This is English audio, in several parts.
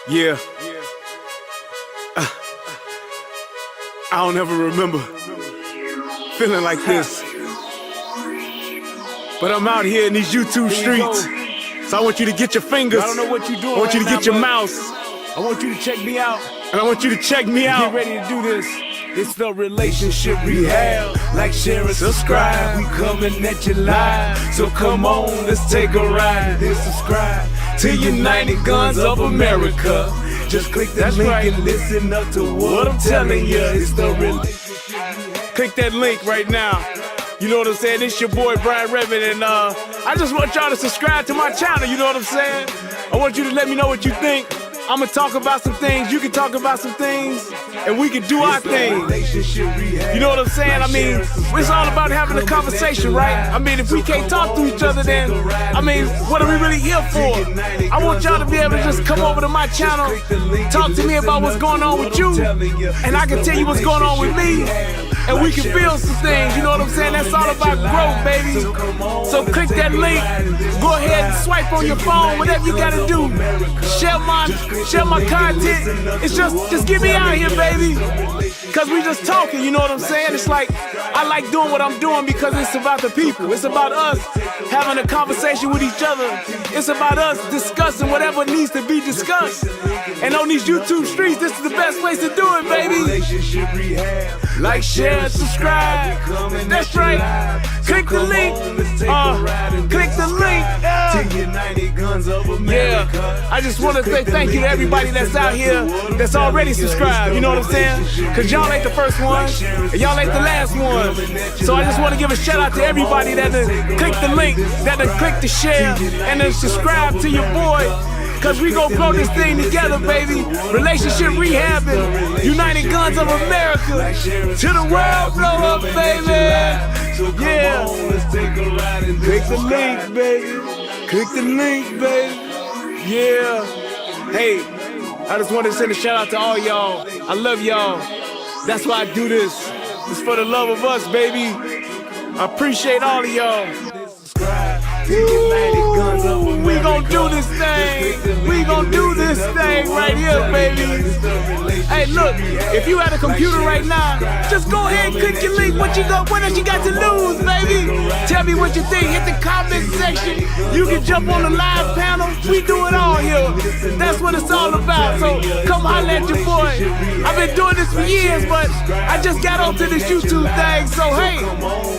Yeah, I don't ever remember feeling like this. But I'm out here in these YouTube streets. So I want you to get your fingers. I don't know what you're doing. I want you to right get now, your mouse. I want you to check me out. And I want you to check me out. Get ready to do this. It's the relationship rehab. Like, share, and subscribe. We coming at you live. So come on, let's take a ride. Then subscribe to United Guns of America. Just click that link and listen up to what I'm telling you. It's the relationship rehab. Click that link right now. You know what I'm saying? It's your boy Brian Redmond, and I just want y'all to subscribe to my channel. You know what I'm saying? I want you to let me know what you think. I'm gonna talk about some things, you can talk about some things, and we can do our thing. You know what I'm saying? I mean, it's all about having a conversation, right? I mean, if we can't talk to each other, then, I mean, what are we really here for? I want y'all to be able to just come over to my channel, talk to me about what's going on with you, and I can tell you what's going on with me, and we can build some things, you know what I'm saying? That's all about growth, baby. So click that link, go ahead and swipe on your phone, whatever you gotta do. Share my content. It's just get me out here, baby. Cause we just talking, you know what I'm saying? It's like, I like doing what I'm doing because it's about the people. It's about us having a conversation with each other. It's about us discussing whatever needs to be discussed. And on these YouTube streets, this is the best place to do it, baby. Like, share, subscribe. That's right. Click the link. Click the link. Yeah. I just want to say thank you to everybody that's out here that's already subscribed. You know what I'm saying? Cause y'all ain't the first one, and y'all ain't the last one. So I just want to give a shout out to everybody that done click the link, that done click the share, and then subscribe to your boy. Cause we gon' blow this thing together, baby. Relationship rehabbing, United Guns of America. To the world blow up, baby. Yeah. Click the link, baby. Click the link, baby. Yeah. Hey, I just wanted to send a shout out to all y'all. I love y'all. That's why I do this. It's for the love of us, baby. I appreciate all of y'all. Ooh, we gon' do this thing. We gon' do this thing right here, baby. Hey, look, if you at a computer right now, just go ahead and click your link. What else you got to lose, baby? Tell me what you think. Hit the comment section. You can jump on the live panel. We do it all here. That's what it's all about. So come holler at your boy. I've been doing this for years, but I just got onto this YouTube thing. So hey,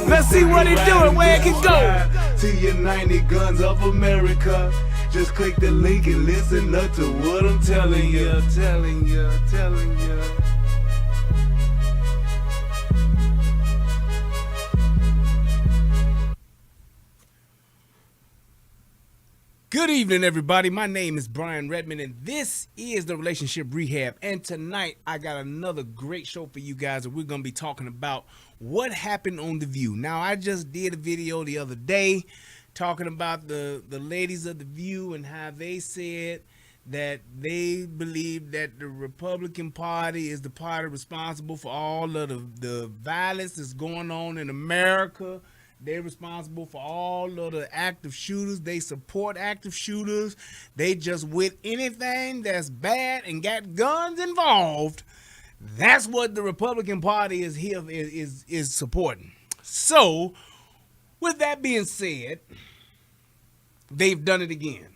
let's see what it doing, where it can go. To United Guns of America. Just click the link and listen up to what I'm telling you, telling you. Good evening, everybody. My name is Brian Redmond, and this is the Relationship Rehab. And tonight, I got another great show for you guys, and we're going to be talking about what happened on The View. Now, I just did a video the other day talking about the ladies of The View and how they said that they believe that the Republican Party is the party responsible for all of the violence that's going on in America. They're responsible for all of the active shooters. They support active shooters. They just with anything that's bad and got guns involved. That's what the Republican Party is here is supporting. So, with that being said, they've done it again.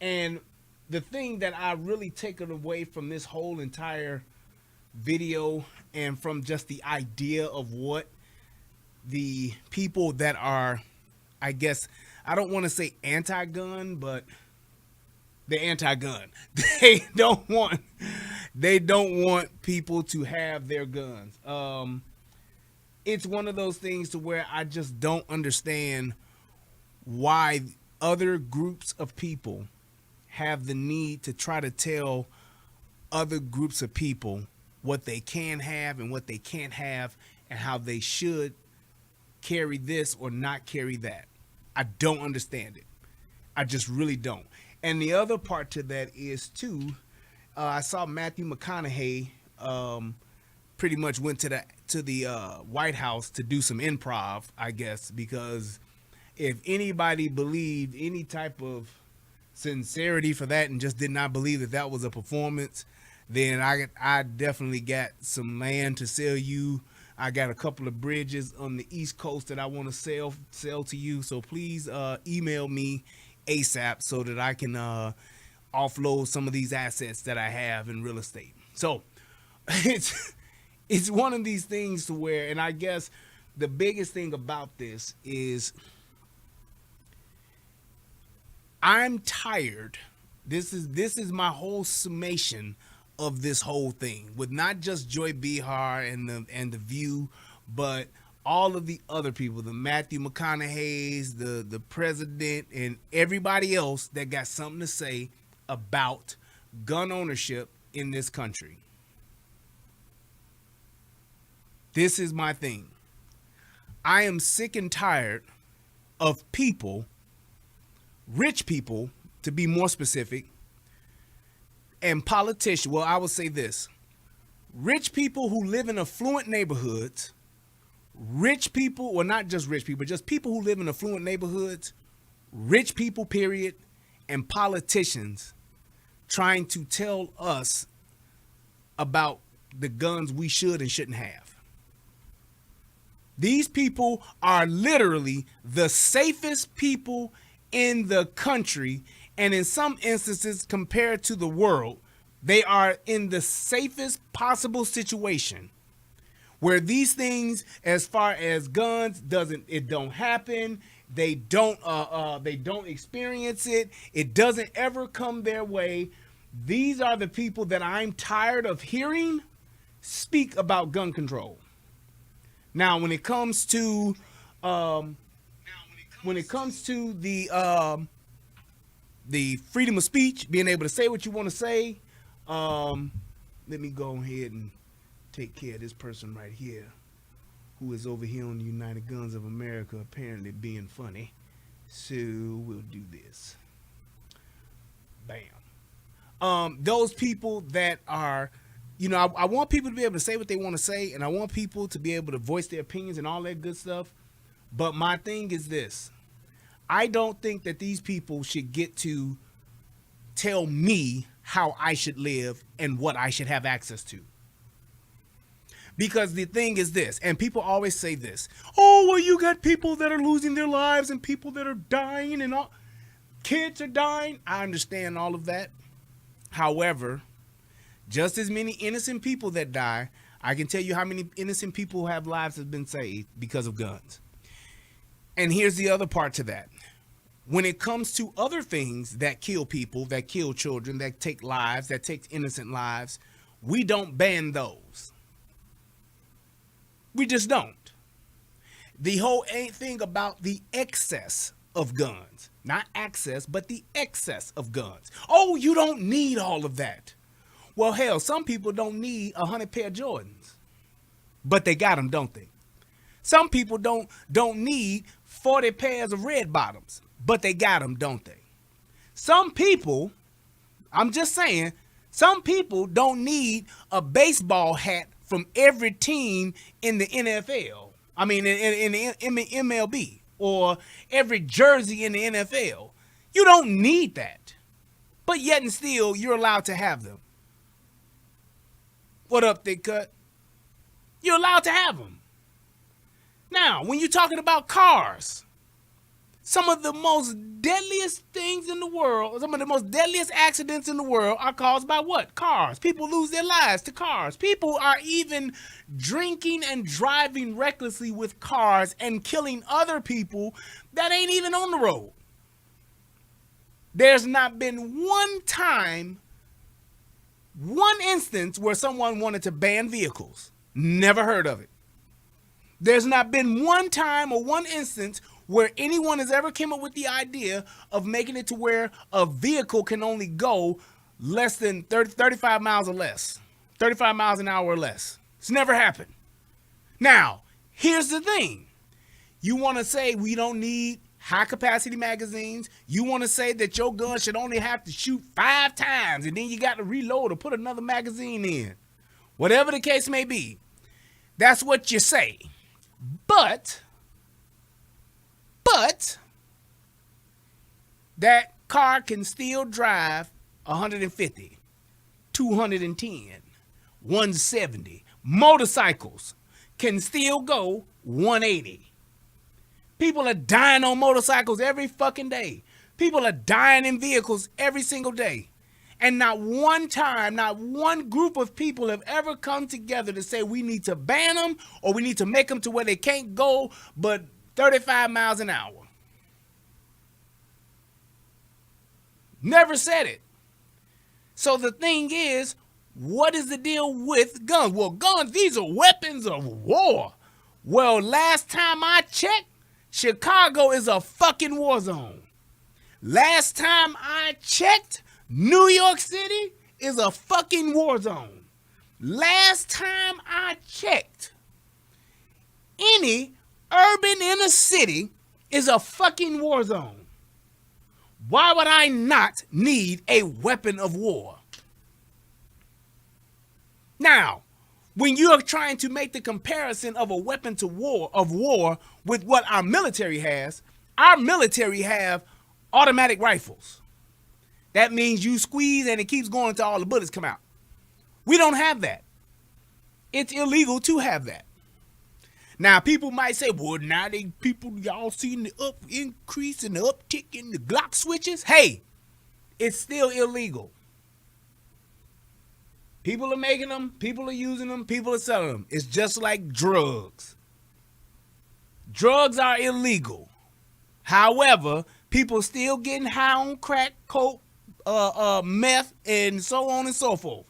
And the thing that I really taken away from this whole entire video and from just the idea of what the people that are, I guess, I don't want to say anti-gun, but they're anti-gun. They don't want people to have their guns. It's one of those things to where I just don't understand why other groups of people have the need to try to tell other groups of people what they can have and what they can't have and how they should carry this or not carry that. I don't understand it. I just really don't. And the other part to that is too, I saw Matthew McConaughey pretty much went to the White House to do some improv, I guess, because if anybody believed any type of sincerity for that and just did not believe that that was a performance, then I definitely got some land to sell you. I got a couple of bridges on the East Coast that I want to sell to you. So please email me ASAP so that I can offload some of these assets that I have in real estate. So it's one of these things to where, and I guess the biggest thing about this is I'm tired. This is my whole summation of this whole thing, with not just Joy Behar and the View, but all of the other people, the Matthew McConaughey's, the president, and everybody else that got something to say about gun ownership in this country. This is my thing. I am sick and tired of people, rich people, to be more specific, and politicians. Well, I will say this. Rich people who live in affluent neighborhoods, rich people, well, not just rich people, just people who live in affluent neighborhoods, rich people, period, and politicians trying to tell us about the guns we should and shouldn't have. These people are literally the safest people in the country, and in some instances, compared to the world, they are in the safest possible situation where these things, as far as guns, don't happen. They don't experience it. It doesn't ever come their way. These are the people that I'm tired of hearing speak about gun control. Now, when it comes to the freedom of speech, being able to say what you want to say, let me go ahead and take care of this person right here, who is over here on the United Guns of America, apparently being funny. So we'll do this. Bam. Those people that are, I want people to be able to say what they want to say, and I want people to be able to voice their opinions and all that good stuff. But my thing is this. I don't think that these people should get to tell me how I should live and what I should have access to. Because the thing is this, and people always say this, oh, well, you got people that are losing their lives and people that are dying and all, kids are dying. I understand all of that. However, just as many innocent people that die, I can tell you how many innocent people have lives that have been saved because of guns. And here's the other part to that. When it comes to other things that kill people, that kill children, that take lives, that take innocent lives, we don't ban those. We just don't. The whole thing about the excess of guns, not access, but the excess of guns. Oh, you don't need all of that. Well, hell, some people don't need 100 pair of Jordans, but they got them, don't they? Some people don't need 40 pairs of red bottoms, but they got them, don't they? Some people, I'm just saying, some people don't need a baseball hat from every team in the NFL. I mean, in the MLB, or every jersey in the NFL. You don't need that. But yet and still, you're allowed to have them. What up, Thick Cut? You're allowed to have them. Now, when you're talking about cars, some of the most deadliest things in the world, some of the most deadliest accidents in the world are caused by what? Cars. People lose their lives to cars. People are even drinking and driving recklessly with cars and killing other people that ain't even on the road. There's not been one time, one instance where someone wanted to ban vehicles. Never heard of it. There's not been one time or one instance where anyone has ever came up with the idea of making it to where a vehicle can only go less than 35 miles or less, 35 miles an hour or less. It's never happened. Now, here's the thing. You want to say we don't need high capacity magazines. You want to say that your gun should only have to shoot 5 times and then you got to reload or put another magazine in. Whatever the case may be, that's what you say. But that car can still drive 150, 210, 170. Motorcycles can still go 180. People are dying on motorcycles every fucking day. People are dying in vehicles every single day. And not one time, not one group of people have ever come together to say we need to ban them or we need to make them to where they can't go but 35 miles an hour. Never said it. So the thing is, what is the deal with guns? Well, guns, these are weapons of war. Well, last time I checked, Chicago is a fucking war zone. Last time I checked, New York City is a fucking war zone. Last time I checked, any urban inner city is a fucking war zone. Why would I not need a weapon of war? Now, when you are trying to make the comparison of a weapon to war with what our military has have automatic rifles. That means you squeeze and it keeps going until all the bullets come out. We don't have that. It's illegal to have that. Now, people might say, well, now y'all seen the increase in the uptick in the Glock switches. Hey, it's still illegal. People are making them, people are using them, people are selling them. It's just like drugs. Drugs are illegal. However, people still getting high on crack, coke, meth, and so on and so forth.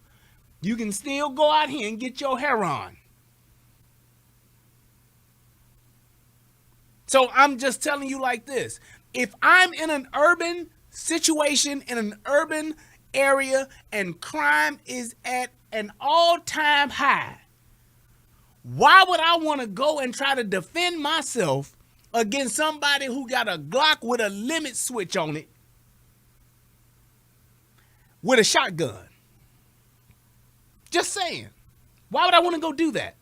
You can still go out here and get your heroin. So I'm just telling you like this. If I'm in an urban situation, in an urban area, and crime is at an all-time high, why would I want to go and try to defend myself against somebody who got a Glock with a limit switch on it with a shotgun? Just saying. Why would I want to go do that?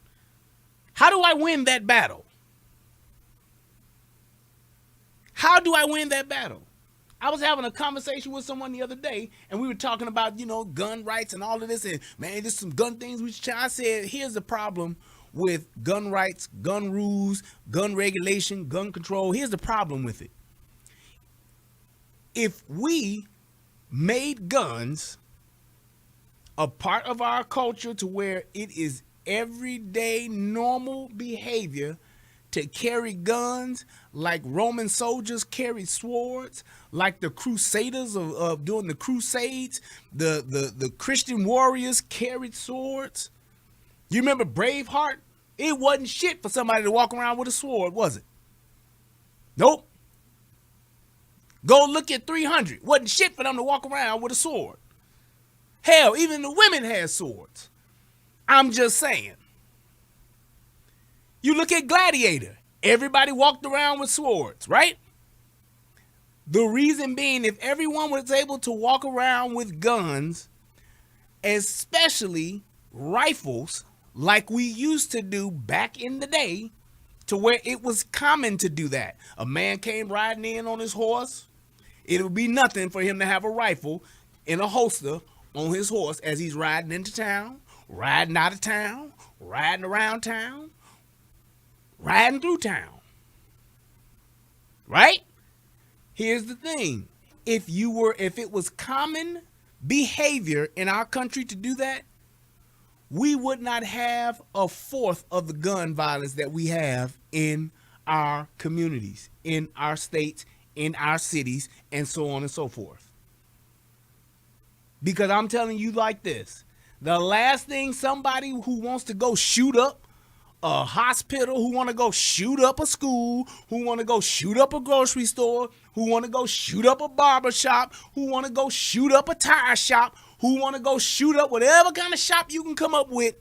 How do I win that battle? How do I win that battle? I was having a conversation with someone the other day, and we were talking about, gun rights and all of this, and man, there's some gun things we should try. I said, here's the problem with gun rights, gun rules, gun regulation, gun control. Here's the problem with it. If we made guns a part of our culture to where it is everyday normal behavior to carry guns like Roman soldiers carried swords, like the crusaders of during the crusades, the Christian warriors carried swords. You remember Braveheart? It wasn't shit for somebody to walk around with a sword, was it? Nope. Go look at 300. Wasn't shit for them to walk around with a sword. Hell, even the women had swords. I'm just saying. You look at Gladiator. Everybody walked around with swords, right? The reason being, if everyone was able to walk around with guns, especially rifles, like we used to do back in the day, to where it was common to do that. A man came riding in on his horse. It would be nothing for him to have a rifle in a holster on his horse as he's riding into town, riding out of town, riding around town, riding through town. Right? Here's the thing. If it was common behavior in our country to do that, we would not have a fourth of the gun violence that we have in our communities, in our states, in our cities, and so on and so forth. Because I'm telling you like this, the last thing somebody who wants to go shoot up a hospital, who want to go shoot up a school, who want to go shoot up a grocery store, who want to go shoot up a barber shop, who want to go shoot up a tire shop, who want to go shoot up whatever kind of shop you can come up with,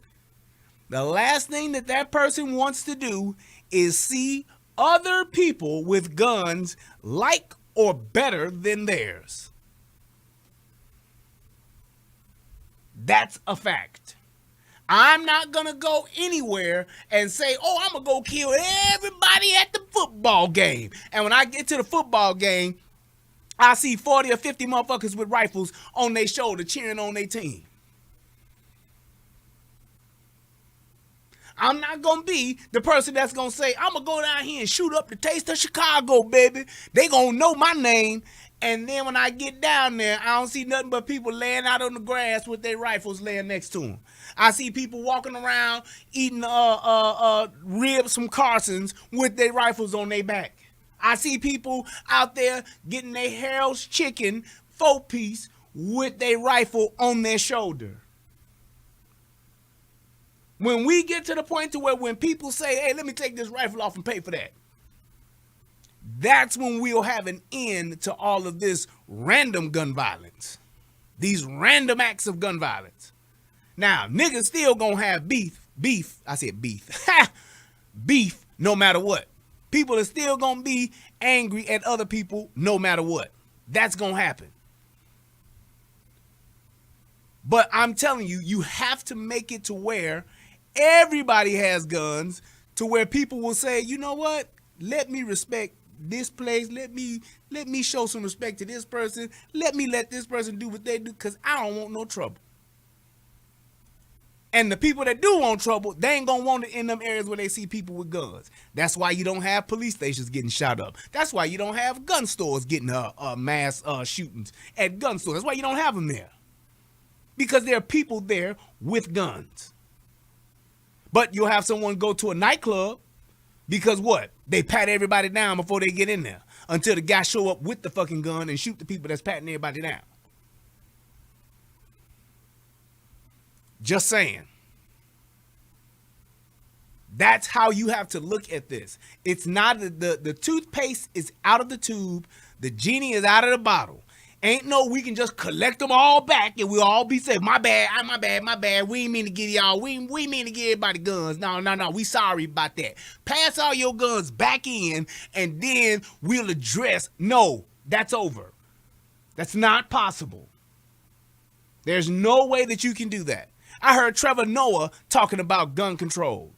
the last thing that person wants to do is see other people with guns like or better than theirs. That's a fact. I'm not going to go anywhere and say, oh, I'm going to go kill everybody at the football game. And when I get to the football game, I see 40 or 50 motherfuckers with rifles on their shoulder cheering on their team. I'm not going to be the person that's going to say, I'm going to go down here and shoot up the Taste of Chicago, baby. They going to know my name. And then when I get down there, I don't see nothing but people laying out on the grass with their rifles laying next to them. I see people walking around eating ribs from Carson's with their rifles on their back. I see people out there getting their Harold's chicken 4-piece with their rifle on their shoulder. When we get to the point to where when people say, hey, let me take this rifle off and pay for that, that's when we'll have an end to all of this random gun violence. These random acts of gun violence. Now, niggas still gonna have beef, I said beef, beef no matter what. People are still gonna be angry at other people no matter what. That's gonna happen. But I'm telling you, you have to make it to where everybody has guns, to where people will say, you know what? Let me respect this place. Let me show some respect to this person. Let me let this person do what they do, because I don't want no trouble. And the people that do want trouble, they ain't gonna want it in them areas where they see people with guns. That's why you don't have police stations getting shot up. That's why you don't have gun stores getting mass shootings at gun stores. That's why you don't have them there. Because there are people there with guns. But you'll have someone go to a nightclub because what? They pat everybody down before they get in there until the guy show up with the fucking gun and shoot the people that's patting everybody down. Just saying. That's how you have to look at this. It's not the toothpaste is out of the tube. The genie is out of the bottle. Ain't no we can just collect them all back and we'll all be safe. My bad. We ain't mean to get y'all. We mean to get everybody guns. No. We sorry about that. Pass all your guns back in and then we'll address. No, that's over. That's not possible. There's no way that you can do that. I heard Trevor Noah talking about gun control.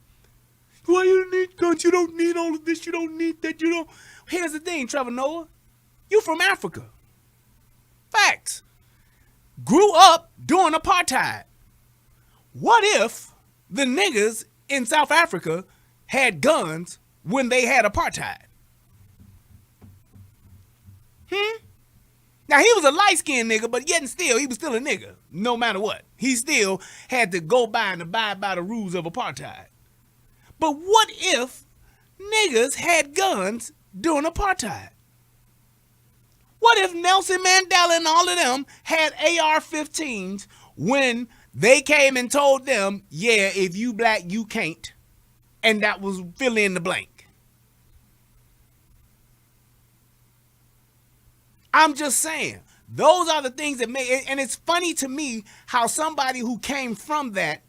Why you need guns? You don't need all of this. You don't need that. You don't. Here's the thing, Trevor Noah. You from Africa. Facts. Grew up during apartheid. What if the niggas in South Africa had guns when they had apartheid? Now, he was a light-skinned nigga, but yet and still, he was still a nigga, no matter what. He still had to go by and abide by the rules of apartheid. But what if niggas had guns during apartheid? What if Nelson Mandela and all of them had AR-15s when they came and told them, yeah, if you black, you can't. And that was fill in the blank. I'm just saying, those are the things that make, and it's funny to me how somebody who came from that,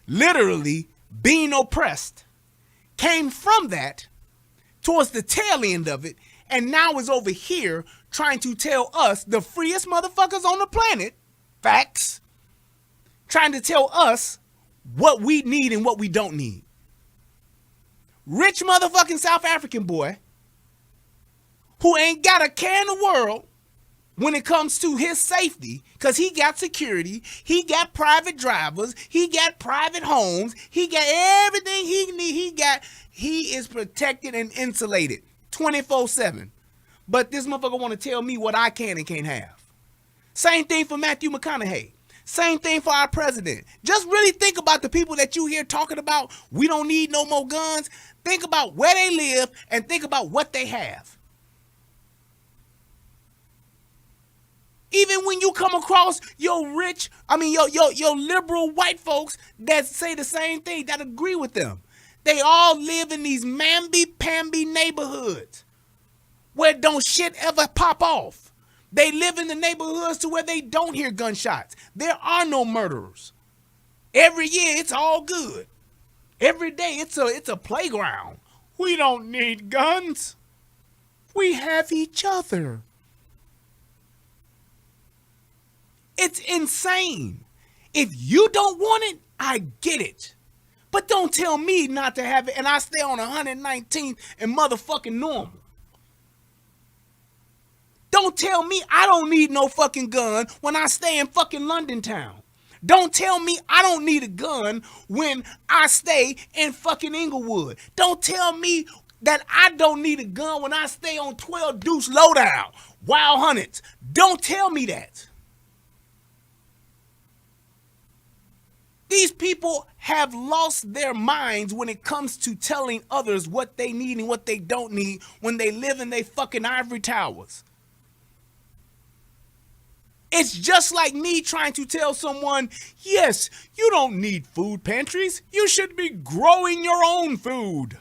literally being oppressed, came from that towards the tail end of it, and now is over here trying to tell us, the freest motherfuckers on the planet, facts, trying to tell us what we need and what we don't need. Rich motherfucking South African boy who ain't got a care in the world when it comes to his safety, because he got security, he got private drivers, he got private homes, he got everything he need. He is protected and insulated 24/7. But this motherfucker want to tell me what I can and can't have. Same thing for Matthew McConaughey. Same thing for our president. Just really think about the people that you hear talking about, we don't need no more guns. Think about where they live and think about what they have. Even when you come across your liberal white folks that say the same thing, that agree with them. They all live in these mamby-pamby neighborhoods where don't shit ever pop off. They live in the neighborhoods to where they don't hear gunshots. There are no murderers. Every year, it's all good. Every day, it's a playground. We don't need guns. We have each other. It's insane. If you don't want it, I get it. But don't tell me not to have it and I stay on 119th and motherfucking normal. Don't tell me I don't need no fucking gun when I stay in fucking London town. Don't tell me I don't need a gun when I stay in fucking Inglewood. Don't tell me that I don't need a gun when I stay on 12 Deuce Lowdown, Wild Hunteds. Don't tell me that. These people have lost their minds when it comes to telling others what they need and what they don't need when they live in their fucking ivory towers. It's just like me trying to tell someone, yes, you don't need food pantries. You should be growing your own food.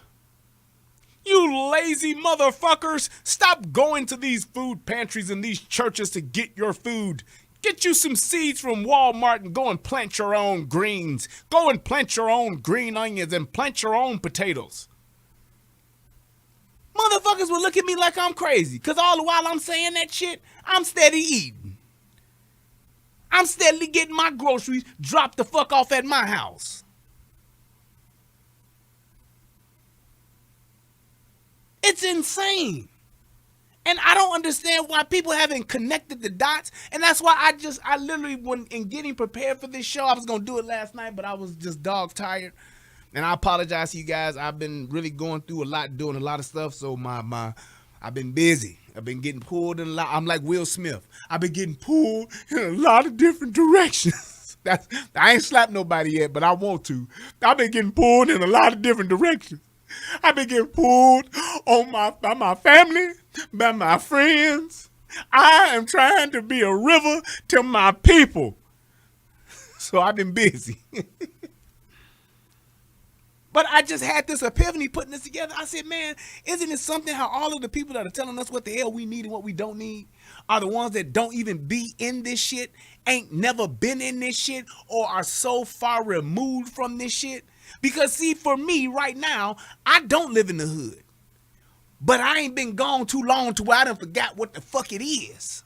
You lazy motherfuckers, stop going to these food pantries and these churches to get your food. Get you some seeds from Walmart and go and plant your own greens. Go and plant your own green onions and plant your own potatoes. Motherfuckers will look at me like I'm crazy, because all the while I'm saying that shit, I'm steady eating. I'm steadily getting my groceries dropped the fuck off at my house. It's insane. And I don't understand why people haven't connected the dots. And that's why I literally, when in getting prepared for this show, I was going to do it last night, but I was just dog tired. And I apologize to you guys. I've been really going through a lot, doing a lot of stuff. So I've been busy. I've been getting pulled in a lot. I'm like Will Smith. I've been getting pulled in a lot of different directions. I ain't slapped nobody yet, but I want to. I've been getting pulled in a lot of different directions. I've been getting pulled by my family, by my friends. I am trying to be a river to my people. So I've been busy. But I just had this epiphany putting this together. I said, man, isn't it something how all of the people that are telling us what the hell we need and what we don't need are the ones that don't even be in this shit, ain't never been in this shit, or are so far removed from this shit? Because see, for me right now, I don't live in the hood. But I ain't been gone too long to where I done forgot what the fuck it is.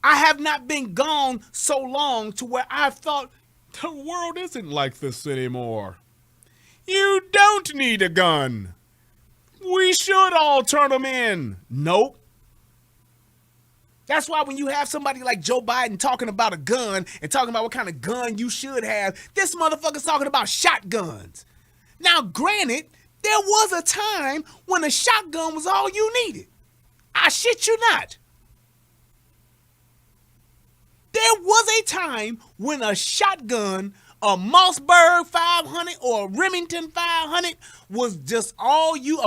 I have not been gone so long to where I thought the world isn't like this anymore. You don't need a gun. We should all turn them in. Nope. That's why when you have somebody like Joe Biden talking about a gun and talking about what kind of gun you should have, this motherfucker's talking about shotguns. Now, granted, there was a time when a shotgun was all you needed. I shit you not. There was a time when a shotgun, a Mossberg 500 or a Remington 500 was just all you,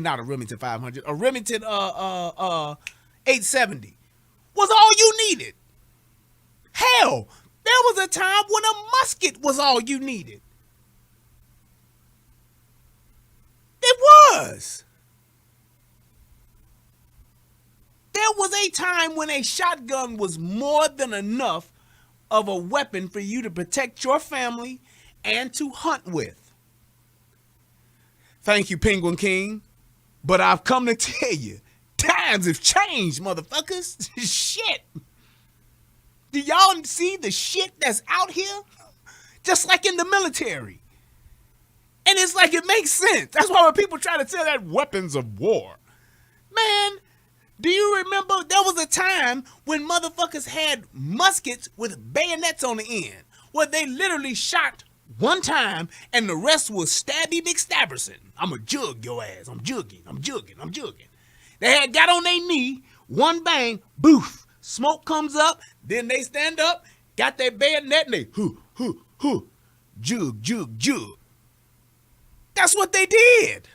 not a Remington 500, a Remington 870 was all you needed. Hell, there was a time when a musket was all you needed. It was. There was a time when a shotgun was more than enough of a weapon for you to protect your family and to hunt with. Thank you, Penguin King. But I've come to tell you, times have changed, motherfuckers. Shit. Do y'all see the shit that's out here? Just like in the military. And it's like it makes sense. That's why when people try to tell that weapons of war. Man, do you remember there was a time when motherfuckers had muskets with bayonets on the end, where they literally shot one time and the rest was Stabby McStabberson. I'ma jug your ass. I'm jugging. They had got on their knee, one bang, boof, smoke comes up, then they stand up, got their bayonet and they jug. That's what they did.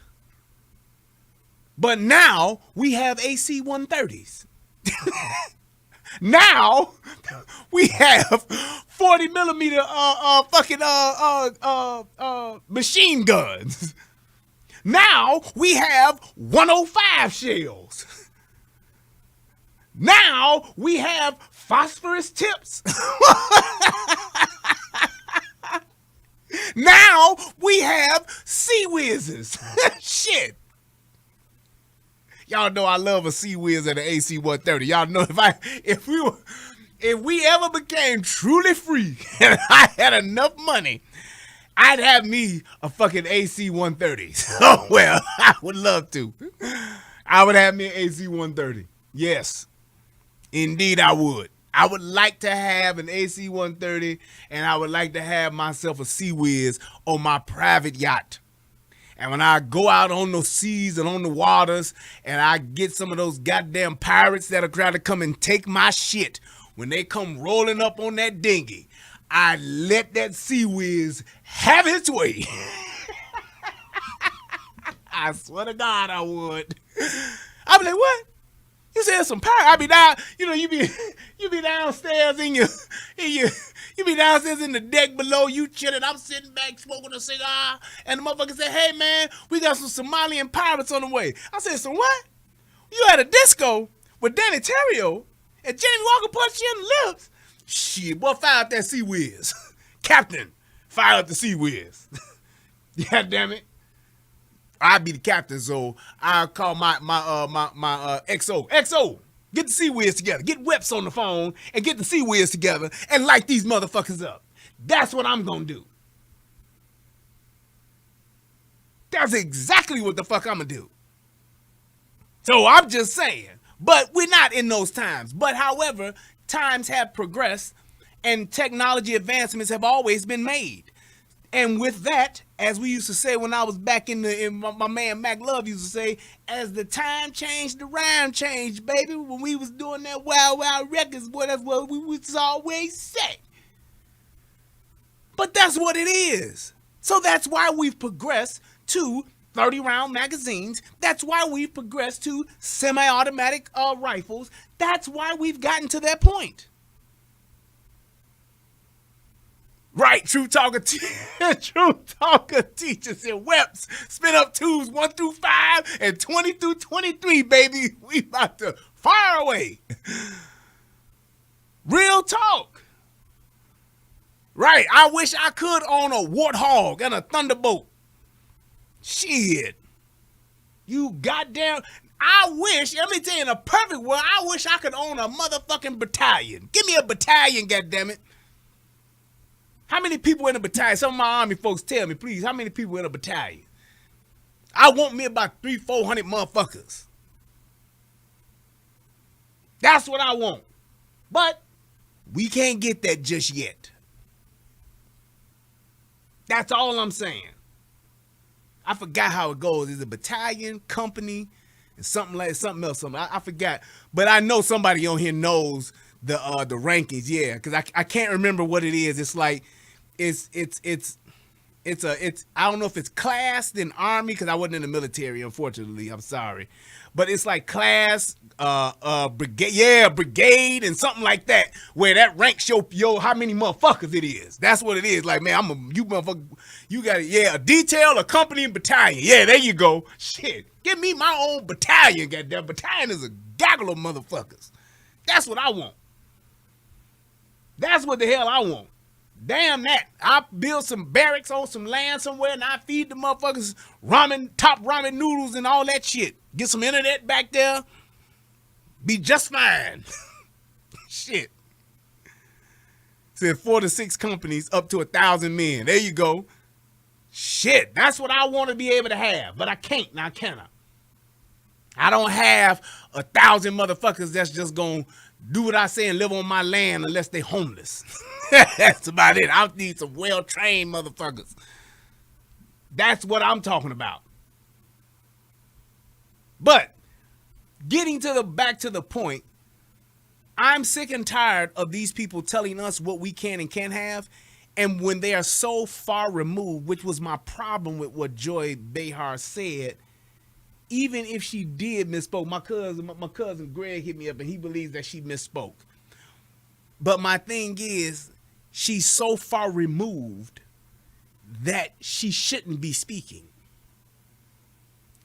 But now we have AC-130s. Now we have 40 millimeter machine guns. Now we have 105 shells. Now we have phosphorus tips. Now we have Sea Whizzes. Shit. Y'all know I love a Sea Whiz and an AC-130. Y'all know if we ever became truly free and I had enough money, I'd have me a fucking AC-130. Oh, well, I would love to. I would have me an AC-130. Yes, indeed I would. I would like to have an AC-130, and I would like to have myself a Sea Whiz on my private yacht. And when I go out on the seas and on the waters, and I get some of those goddamn pirates that are trying to come and take my shit, when they come rolling up on that dinghy, I let that Sea Whiz have its way. I swear to God I would. I'd be like, what? You said some pirates? I be down, you be downstairs you be downstairs in the deck below, you chilling. I'm sitting back smoking a cigar, and the motherfucker said, hey man, we got some Somalian pirates on the way. I said, some what? You at a disco with Danny Terrio and Jamie Walker punched you in the lips? Shit, boy, fire up that Sea Whiz. Captain, fire up the Sea Whiz. God damn it. I'd be the captain, so I'll call my XO. XO, get the Sea Whiz together. Get Whips on the phone and get the Sea Whiz together and light these motherfuckers up. That's what I'm gonna do. That's exactly what the fuck I'm gonna do. So I'm just saying, but we're not in those times. But however, times have progressed and technology advancements have always been made. And with that, as we used to say when I was back in my man Mac Love used to say, as the time changed, the rhyme changed, baby. When we was doing that Wild Wild Records, boy, that's what we was always say. But that's what it is. So that's why we've progressed to 30-round magazines. That's why we've progressed to semi-automatic rifles. That's why we've gotten to that point. Right, True Talker teachers and Weps. Spin up twos 1 through 5 and 20 through 23, baby. We about to fire away. Real talk. Right, I wish I could own a Warthog and a Thunderbolt. Shit. You goddamn... I wish, let me tell you, in a perfect world, I wish I could own a motherfucking battalion. Give me a battalion, goddammit. How many people in a battalion? Some of my army folks tell me, please, how many people in a battalion? I want me about 300-400 motherfuckers. That's what I want. But we can't get that just yet. That's all I'm saying. I forgot how it goes. Is a battalion, company, and something else. I forgot. But I know somebody on here knows the rankings. Yeah, because I can't remember what it is. It's like it's I don't know if it's class then army, because I wasn't in the military, unfortunately. I'm sorry. But it's like class, brigade and something like that, where that ranks your how many motherfuckers it is. That's what it is. Like, man, you motherfucker, you got it. Yeah, a detail, a company, and battalion. Yeah, there you go. Shit, give me my own battalion, goddamn. Battalion is a gaggle of motherfuckers. That's what I want. That's what the hell I want. Damn that. I build some barracks on some land somewhere and I feed the motherfuckers top ramen noodles and all that shit. Get some internet back there. Be just fine. Shit. Said 4 to 6 companies up to 1,000 men. There you go. Shit. That's what I want to be able to have. But I can't. Now can I? I don't have 1,000 motherfuckers that's just going to do what I say and live on my land unless they homeless. That's about it. I need some well-trained motherfuckers. That's what I'm talking about. But getting back to the point, I'm sick and tired of these people telling us what we can and can't have. And when they are so far removed, which was my problem with what Joy Behar said, even if she did misspoke, my cousin Greg hit me up and he believes that she misspoke. But my thing is, she's so far removed that she shouldn't be speaking.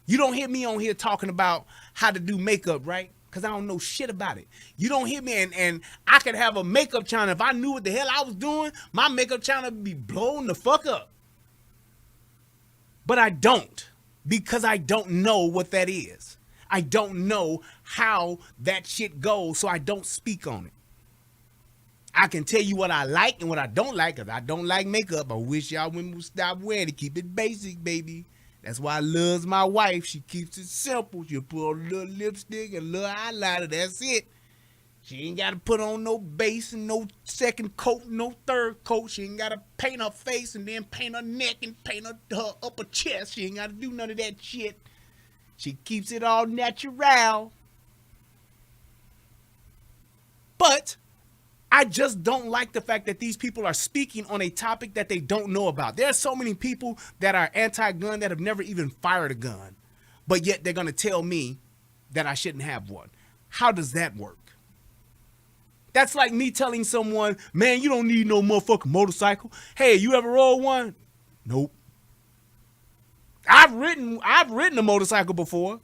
You don't hear me on here talking about how to do makeup, right? Because I don't know shit about it. You don't hear me, and I could have a makeup channel. If I knew what the hell I was doing, my makeup channel would be blown the fuck up. But I don't, because I don't know what that is. I don't know how that shit goes, so I don't speak on it. I can tell you what I like and what I don't like, because I don't like makeup. I wish y'all women would stop wearing it. Keep it basic, baby. That's why I loves my wife. She keeps it simple. She put on a little lipstick and a little eyeliner. That's it. She ain't got to put on no base and no second coat, no third coat. She ain't got to paint her face and then paint her neck and paint her upper chest. She ain't got to do none of that shit. She keeps it all natural. But I just don't like the fact that these people are speaking on a topic that they don't know about. There are so many people that are anti-gun that have never even fired a gun, but yet they're going to tell me that I shouldn't have one. How does that work? That's like me telling someone, man, you don't need no motherfucking motorcycle. Hey, you ever rode one? Nope. I've ridden a motorcycle before.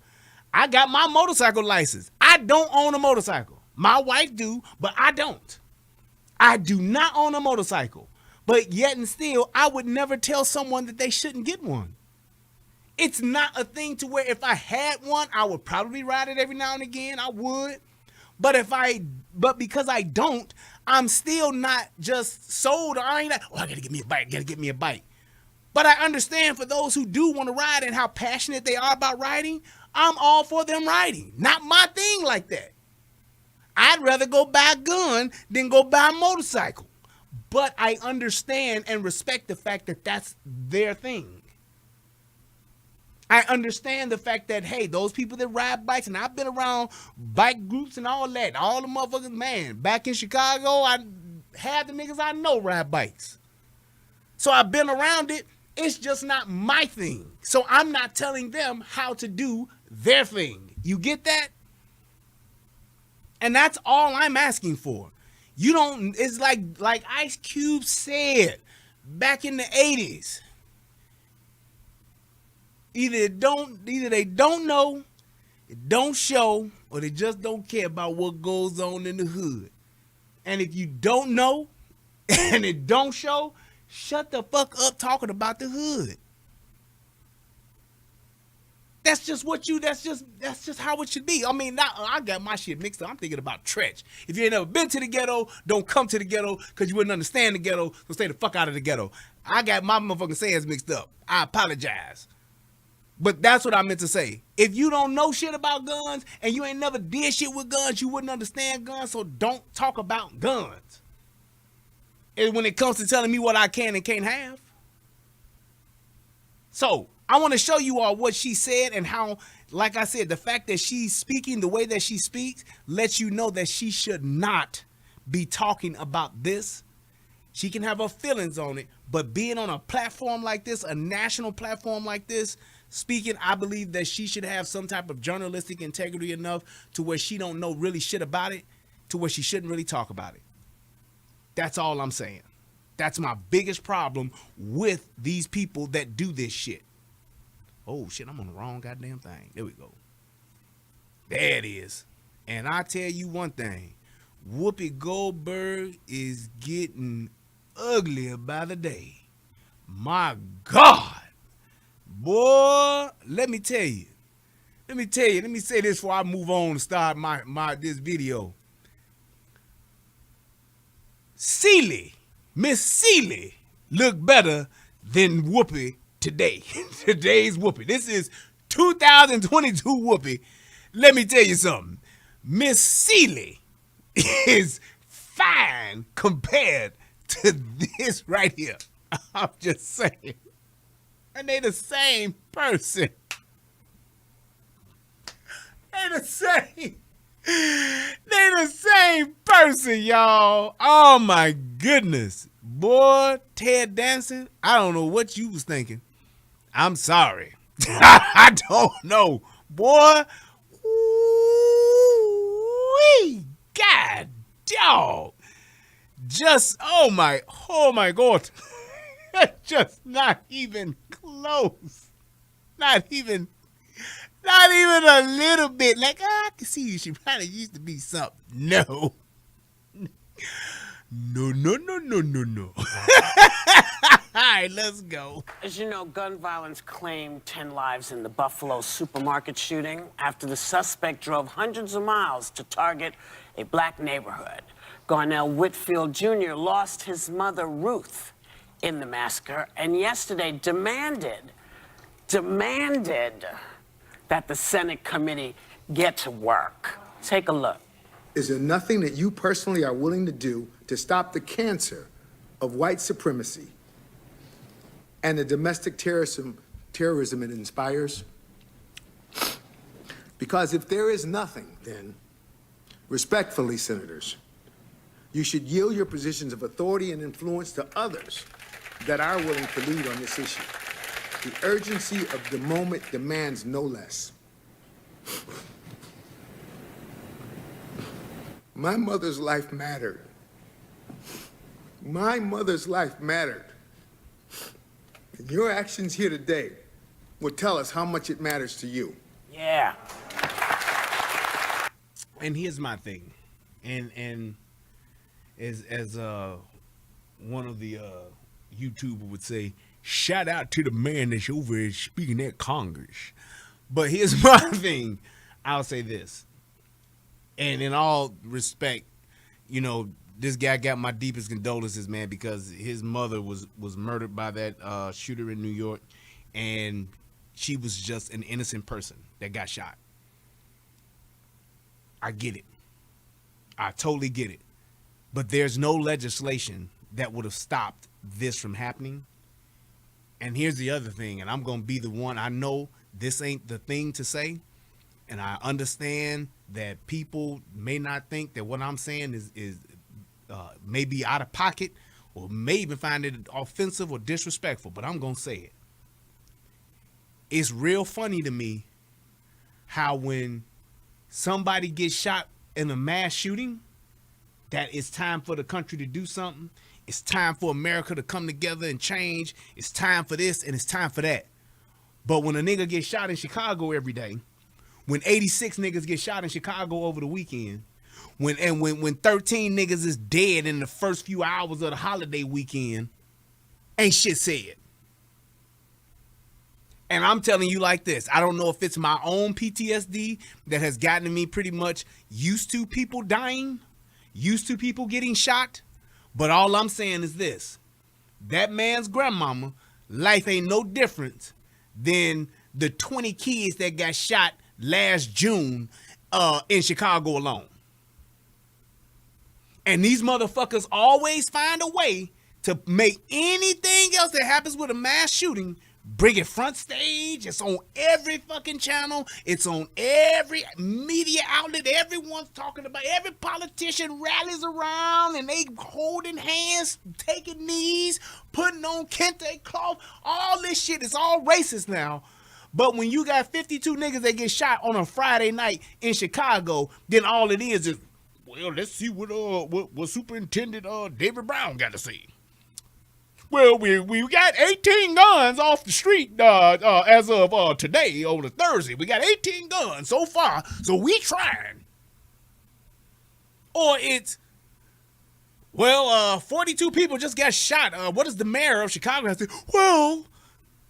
I got my motorcycle license. I don't own a motorcycle. My wife do, but I don't. I do not own a motorcycle. But yet and still, I would never tell someone that they shouldn't get one. It's not a thing to where if I had one, I would probably ride it every now and again. I would. But because I don't, I'm still not just sold. I ain't like, oh, I gotta get me a bike. But I understand for those who do want to ride and how passionate they are about riding, I'm all for them riding. Not my thing like that. I'd rather go buy a gun than go buy a motorcycle. But I understand and respect the fact that that's their thing. I understand the fact that, hey, those people that ride bikes, and I've been around bike groups and all that, all the motherfuckers, man, back in Chicago, half the niggas I know ride bikes. So I've been around it. It's just not my thing. So I'm not telling them how to do their thing. You get that? And that's all I'm asking for. You don't, it's like Ice Cube said back in the 80s. Either they don't know, it don't show, or they just don't care about what goes on in the hood. And if you don't know and it don't show, shut the fuck up talking about the hood. That's just how it should be. I mean, now I got my shit mixed up. I'm thinking about Tretch. If you ain't never been to the ghetto, don't come to the ghetto because you wouldn't understand the ghetto, so stay the fuck out of the ghetto. I got my motherfucking sayings mixed up. I apologize. But that's what I meant to say. If you don't know shit about guns and you ain't never did shit with guns, you wouldn't understand guns, so don't talk about guns. And when it comes to telling me what I can and can't have. So, I want to show you all what she said and how, like I said, the fact that she's speaking the way that she speaks lets you know that she should not be talking about this. She can have her feelings on it, but being on a platform like this, a national platform like this, speaking, I believe that she should have some type of journalistic integrity enough to where she don't know really shit about it, to where she shouldn't really talk about it. That's all I'm saying. That's my biggest problem with these people that do this shit. Oh shit, I'm on the wrong goddamn thing. There we go. There it is. And I tell you one thing, Whoopi Goldberg is getting uglier by the day. My God. Boy, let me tell you. Let me say this before I move on and start this video. Miss Seeley look better than Whoopi today. Today's Whoopi. This is 2022 Whoopi. Let me tell you something. Miss Seeley is fine compared to this right here. I'm just saying. And they the same person. They the same person, y'all. Oh my goodness. Boy, Ted Danson, I don't know what you was thinking. I'm sorry. I don't know. Boy, wee, God, dog. Just, oh my God. Just not even close. Not even a little bit. Like, I can see you. She probably used to be something. No. No. All right, let's go. As you know, gun violence claimed 10 lives in the Buffalo supermarket shooting after the suspect drove hundreds of miles to target a black neighborhood. Garnell Whitfield Jr. lost his mother, Ruth, in the massacre, and yesterday demanded demanded that the Senate committee get to work. Take a look. Is there nothing that you personally are willing to do to stop the cancer of white supremacy and the domestic terrorism it inspires? Because if there is nothing, then, respectfully, senators, you should yield your positions of authority and influence to others that are willing to lead on this issue. The urgency of the moment demands no less. My mother's life mattered. My mother's life mattered. And your actions here today will tell us how much it matters to you. Yeah. And here's my thing, and as one of the YouTuber would say, shout out to the man that's over here speaking at Congress. But here's my thing. I'll say this, and in all respect, you know, this guy got my deepest condolences, man, because his mother was murdered by that shooter in New York, and she was just an innocent person that got shot. I get it. I totally get it. But there's no legislation that would have stopped this from happening. And here's the other thing, and I'm going to be the one. I know this ain't the thing to say, and I understand that people may not think that what I'm saying is may be out of pocket or may even find it offensive or disrespectful, but I'm going to say it. It's real funny to me how when somebody gets shot in a mass shooting, that it's time for the country to do something. It's time for America to come together and change. It's time for this and it's time for that. But when a nigga gets shot in Chicago every day, when 86 niggas get shot in Chicago over the weekend, when 13 niggas is dead in the first few hours of the holiday weekend, ain't shit said. And I'm telling you like this, I don't know if it's my own PTSD that has gotten me pretty much used to people dying, used to people getting shot, but all I'm saying is this: that man's grandmama, life ain't no different than the 20 kids that got shot last June in Chicago alone. And these motherfuckers always find a way to make anything else that happens with a mass shooting, bring it front stage. It's on every fucking channel. It's on every media outlet. Everyone's talking about. Every politician rallies around and they holding hands, taking knees, putting on kente cloth. All this shit is all racist now. But when you got 52 niggas that get shot on a Friday night in Chicago, then all it is, well, let's see what Superintendent David Brown got to say. Well, we got 18 guns off the street as of today, on a Thursday. We got 18 guns so far, so we trying. Or it's, well, 42 people just got shot. What does the mayor of Chicago have to say? Well,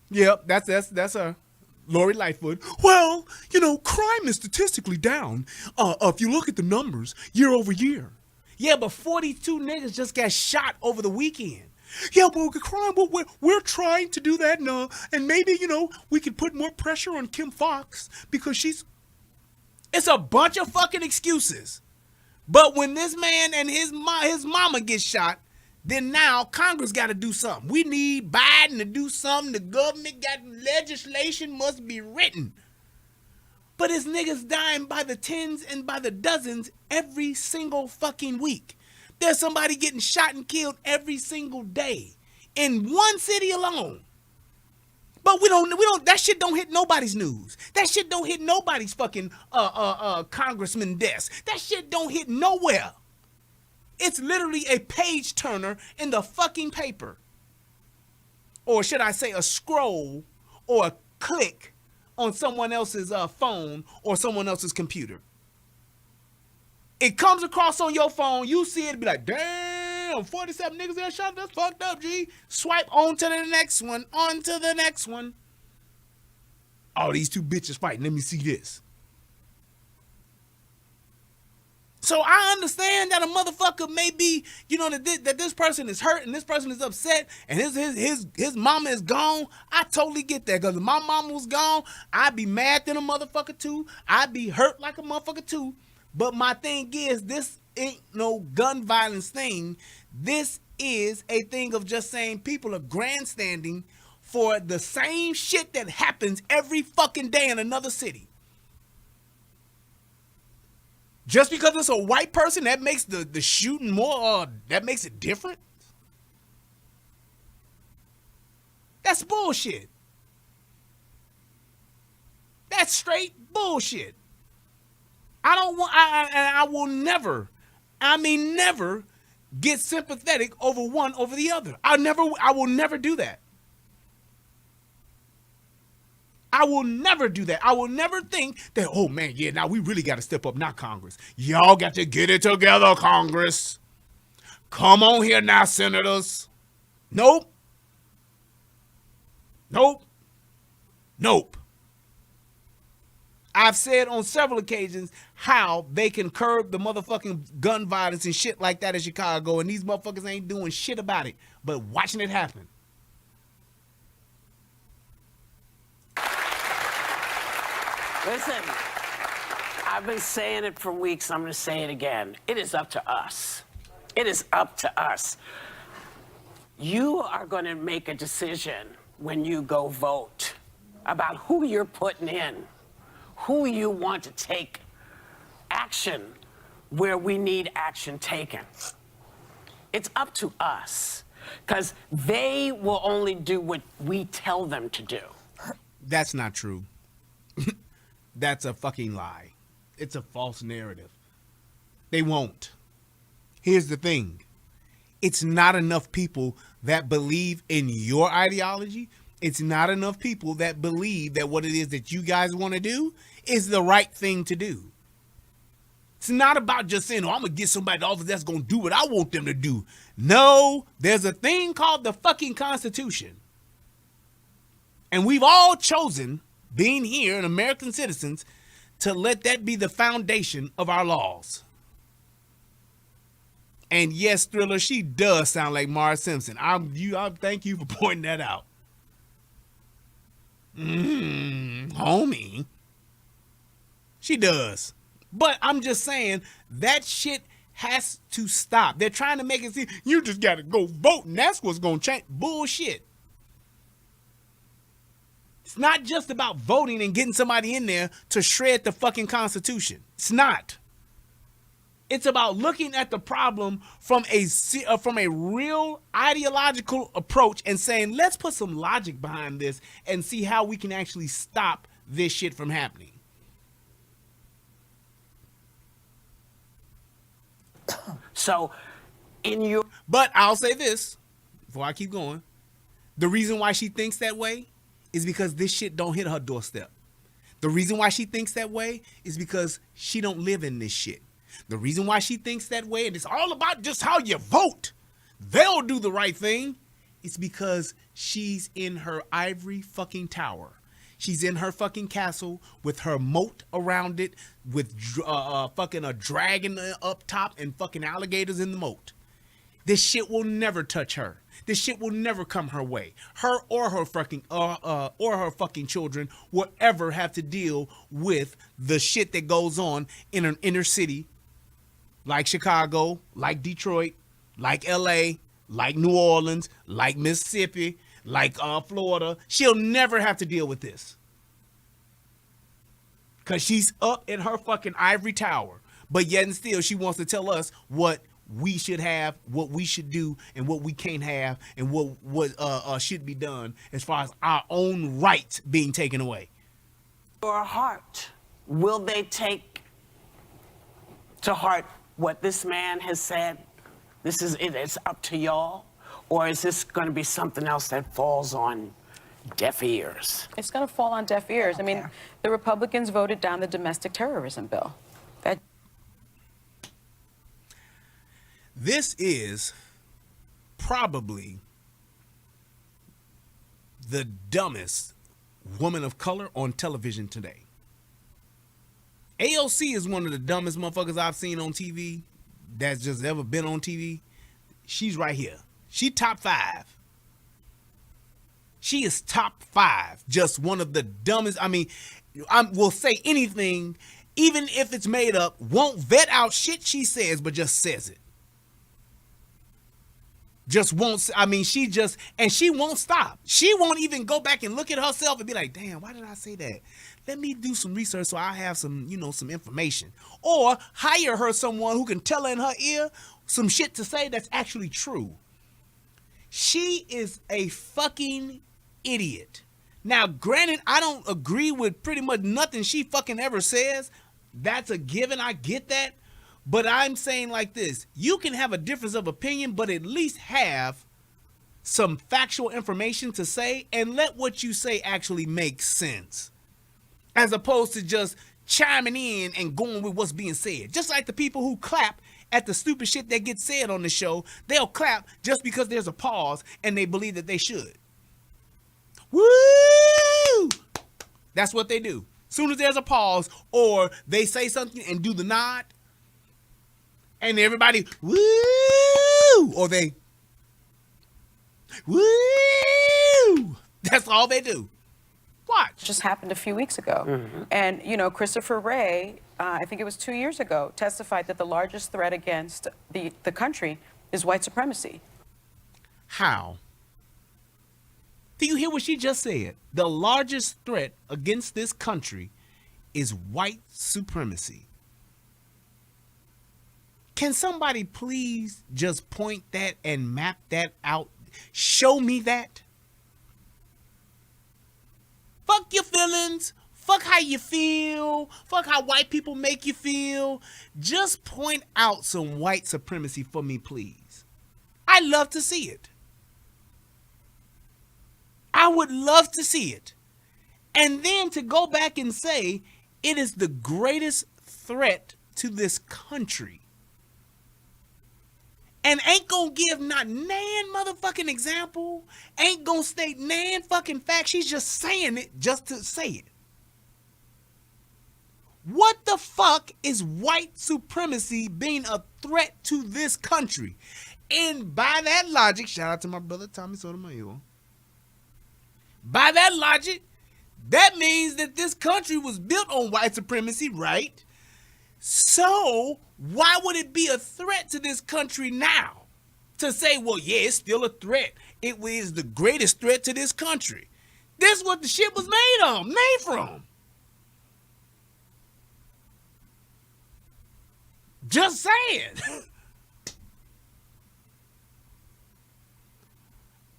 yep, that's her. Lori Lightfoot. Well, you know, crime is statistically down. If you look at the numbers year over year. Yeah, but 42 niggas just got shot over the weekend. Yeah, well, crime. Well, we're trying to do that, and maybe, you know, we could put more pressure on Kim Fox because she's. It's a bunch of fucking excuses. But when this man and his mama get shot, then now Congress got to do something. We need Biden to do something. The government got legislation must be written. But it's niggas dying by the tens and by the dozens every single fucking week. There's somebody getting shot and killed every single day in one city alone. But we don't, that shit don't hit nobody's news. That shit don't hit nobody's fucking congressman desk. That shit don't hit nowhere. It's literally a page turner in the fucking paper. Or should I say a scroll or a click on someone else's phone or someone else's computer. It comes across on your phone, you see it, be like, damn, 47 niggas that shot, that's fucked up, G. Swipe on to the next one, on to the next one. Oh, these two bitches fighting, let me see this. So I understand that a motherfucker may be, you know, that this person is hurt and this person is upset and his mama is gone. I totally get that, because if my mama was gone, I'd be mad than a motherfucker too. I'd be hurt like a motherfucker too. But my thing is, this ain't no gun violence thing. This is a thing of just saying people are grandstanding for the same shit that happens every fucking day in another city. Just because it's a white person, that makes the shooting more, that makes it different? That's bullshit. That's straight bullshit. I will never, never get sympathetic over one over the other. I will never do that. I will never do that. I will never think that, oh man, yeah, now we really got to step up now, Congress. Y'all got to get it together, Congress. Come on here now, senators. Nope. Nope. Nope. I've said on several occasions how they can curb the motherfucking gun violence and shit like that in Chicago, and these motherfuckers ain't doing shit about it, but watching it happen. Listen, I've been saying it for weeks. I'm going to say it again. It is up to us. It is up to us. You are going to make a decision when you go vote about who you're putting in, who you want to take action where we need action taken. It's up to us, because they will only do what we tell them to do. That's not true. That's a fucking lie. It's a false narrative. They won't. Here's the thing. It's not enough people that believe in your ideology. It's not enough people that believe that what it is that you guys want to do is the right thing to do. It's not about just saying, oh, I'm going to get somebody to office that's going to do what I want them to do. No, there's a thing called the fucking Constitution. And we've all chosen, being here and American citizens, to let that be the foundation of our laws. And yes, Thriller, she does sound like Mara Simpson. I thank you for pointing that out. Homie. She does. But I'm just saying, that shit has to stop. They're trying to make it seem, you just got to go vote and that's what's going to change. Bullshit. It's not just about voting and getting somebody in there to shred the fucking Constitution. It's not. It's about looking at the problem from a real ideological approach and saying, let's put some logic behind this and see how we can actually stop this shit from happening. So, But I'll say this before I keep going. The reason why she thinks that way is because this shit don't hit her doorstep. The reason why she thinks that way is because she don't live in this shit. The reason why she thinks that way, and it's all about just how you vote, they'll do the right thing, it's because she's in her ivory fucking tower. She's in her fucking castle with her moat around it, with fucking a dragon up top and fucking alligators in the moat. This shit will never touch her. This shit will never come her way. Her or her fucking children will ever have to deal with the shit that goes on in an inner city like Chicago, like Detroit, like LA, like New Orleans, like Mississippi, like Florida. She'll never have to deal with this. Because she's up in her fucking ivory tower. But yet and still, she wants to tell us what we should have, what we should do, and what we can't have, and what should be done as far as our own rights being taken away. your heart, will they take to heart what this man has said? This is it. It's up to y'all. Or is this going to be something else that falls on deaf ears? It's going to fall on deaf ears. I mean, the Republicans voted down the domestic terrorism bill. This is probably the dumbest woman of color on television today. AOC is one of the dumbest motherfuckers I've seen on TV that's just ever been on TV. She's right here. She top 5. She is top 5. Just one of the dumbest. I mean, I will say anything, even if it's made up, won't vet out shit she says, but just says it. Just won't, I mean, she won't stop. She won't even go back and look at herself and be like, damn, why did I say that? Let me do some research so I have some, some information. Or hire her someone who can tell her in her ear some shit to say that's actually true. She is a fucking idiot. Now, granted, I don't agree with pretty much nothing she fucking ever says. That's a given. I get that. But I'm saying like this, you can have a difference of opinion, but at least have some factual information to say and let what you say actually make sense. As opposed to just chiming in and going with what's being said. Just like the people who clap at the stupid shit that gets said on the show, they'll clap just because there's a pause and they believe that they should. Woo! That's what they do. Soon as there's a pause or they say something and do the nod, and everybody, woo! Or they, woo! That's all they do. Watch. Just happened a few weeks ago. And, Christopher Wray, I think it was 2 years ago, testified that the largest threat against the country is white supremacy. How? Do you hear what she just said? The largest threat against this country is white supremacy. Can somebody please just point that and map that out? Show me that. Fuck your feelings. Fuck how you feel. Fuck how white people make you feel. Just point out some white supremacy for me, please. I'd love to see it. I would love to see it. And then to go back and say it is the greatest threat to this country. And ain't gonna give not nan motherfucking example. Ain't gonna state nan fucking fact. She's just saying it just to say it. What the fuck is white supremacy being a threat to this country? And by that logic, shout out to my brother Tommy Sotomayor. By that logic, that means that this country was built on white supremacy, right? So, why would it be a threat to this country now? To say, well, yeah, it's still a threat. It is the greatest threat to this country. This is what the shit was made from. Just saying.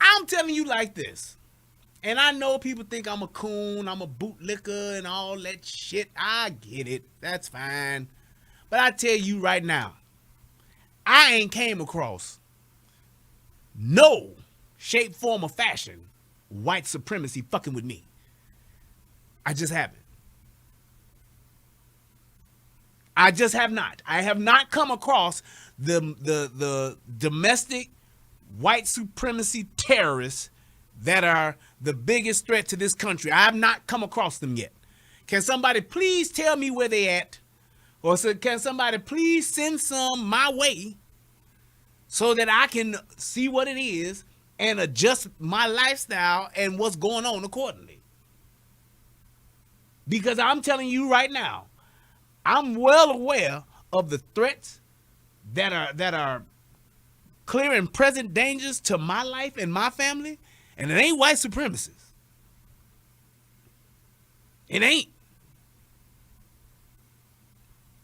I'm telling you like this. And I know people think I'm a coon, I'm a bootlicker and all that shit. I get it. That's fine. But I tell you right now, I ain't came across no shape, form, or fashion white supremacy fucking with me. I just haven't. I just have not. I have not come across the domestic white supremacy terrorists that are the biggest threat to this country. I have not come across them yet. Can somebody please tell me where they at? Or can somebody please send some my way so that I can see what it is and adjust my lifestyle and what's going on accordingly? Because I'm telling you right now, I'm well aware of the threats that are clear and present dangers to my life and my family, and it ain't white supremacists. It ain't.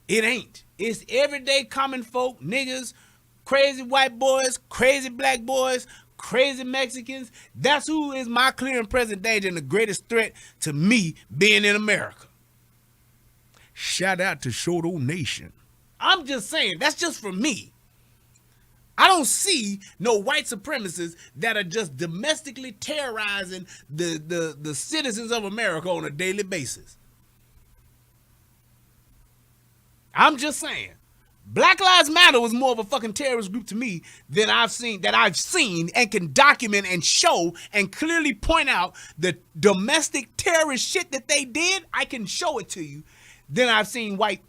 It ain't. It's everyday common folk, niggas, crazy white boys, crazy black boys, crazy Mexicans. That's who is my clear and present danger and the greatest threat to me being in America. Shout out to Shoto Nation. I'm just saying, that's just for me. I don't see no white supremacists that are just domestically terrorizing the citizens of America on a daily basis. I'm just saying. Black Lives Matter was more of a fucking terrorist group to me than I've seen and can document and show and clearly point out the domestic terrorist shit that they did. I can show it to you. than I've seen white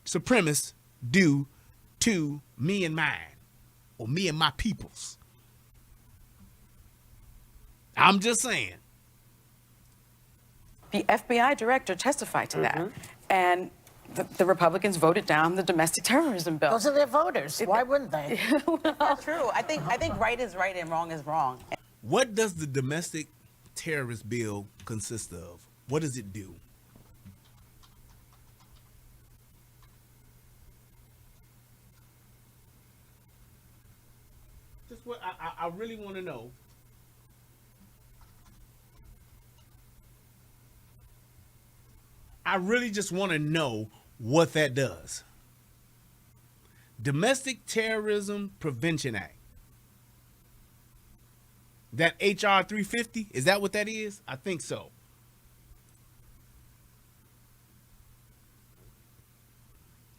supremacists do to me and mine, or me and my peoples. I'm just saying. The FBI director testified to that, and the Republicans voted down the domestic terrorism bill. Those are their voters. Why wouldn't they? That's true. I think right is right and wrong is wrong. What does the domestic terrorist bill consist of? What does it do? Just what I really want to know. I really just want to know what that does. Domestic Terrorism Prevention Act. That HR 350, is that what that is? I think so.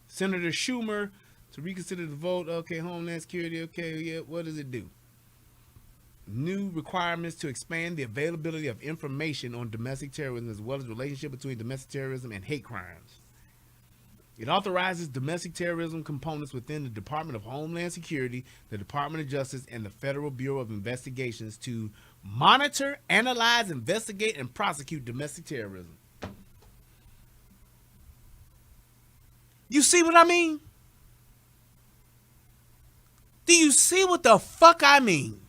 Senator Schumer to reconsider the vote. Okay, Homeland Security. Okay, yeah, what does it do? New requirements to expand the availability of information on domestic terrorism as well as the relationship between domestic terrorism and hate crimes. It authorizes domestic terrorism components within the Department of Homeland Security, the Department of Justice, and the Federal Bureau of Investigations to monitor, analyze, investigate, and prosecute domestic terrorism. You see what I mean? Do you see what the fuck I mean?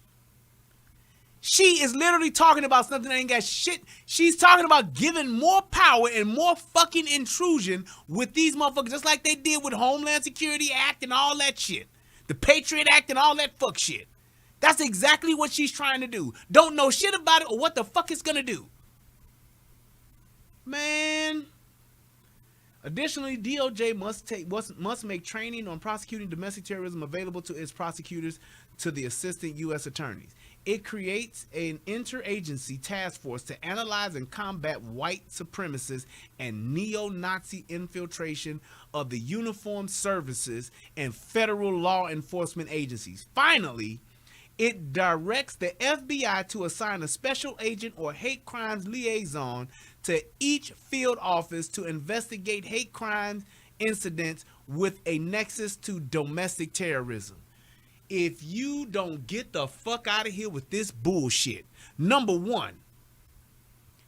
She is literally talking about something that ain't got shit. She's talking about giving more power and more fucking intrusion with these motherfuckers, just like they did with Homeland Security Act and all that shit. The Patriot Act and all that fuck shit. That's exactly what she's trying to do. Don't know shit about it or what the fuck it's gonna do. Man. Additionally, DOJ must make training on prosecuting domestic terrorism available to its prosecutors to the assistant U.S. attorneys. It creates an interagency task force to analyze and combat white supremacists and neo-Nazi infiltration of the uniformed services and federal law enforcement agencies. Finally, it directs the FBI to assign a special agent or hate crimes liaison to each field office to investigate hate crimes incidents with a nexus to domestic terrorism. If you don't get the fuck out of here with this bullshit, number one,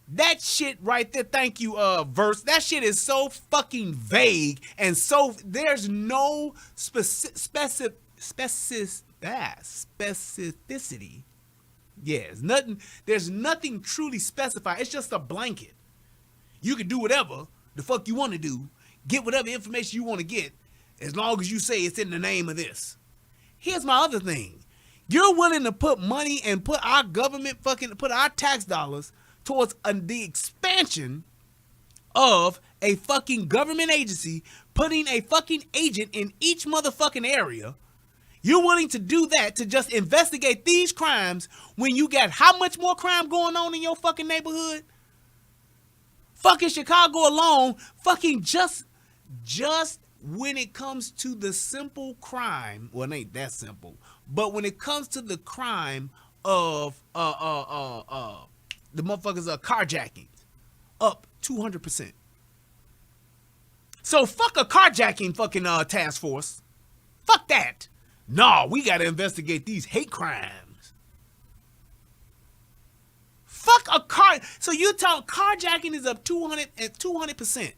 that shit right there, thank you, verse, that shit is so fucking vague and so, there's no specificity. Yes, there's nothing truly specified. It's just a blanket. You can do whatever the fuck you want to do, get whatever information you want to get, as long as you say it's in the name of this. Here's my other thing. You're willing to put money and put our government put our tax dollars towards the expansion of a fucking government agency, putting a fucking agent in each motherfucking area. You're willing to do that to just investigate these crimes when you got how much more crime going on in your fucking neighborhood? Fucking Chicago alone, fucking just when it comes to the simple crime, well, it ain't that simple, but when it comes to the crime of the motherfuckers carjacking, up 200%. So fuck a carjacking fucking task force. Fuck that. No, we gotta investigate these hate crimes. Fuck a car. So you tell carjacking is up 200%.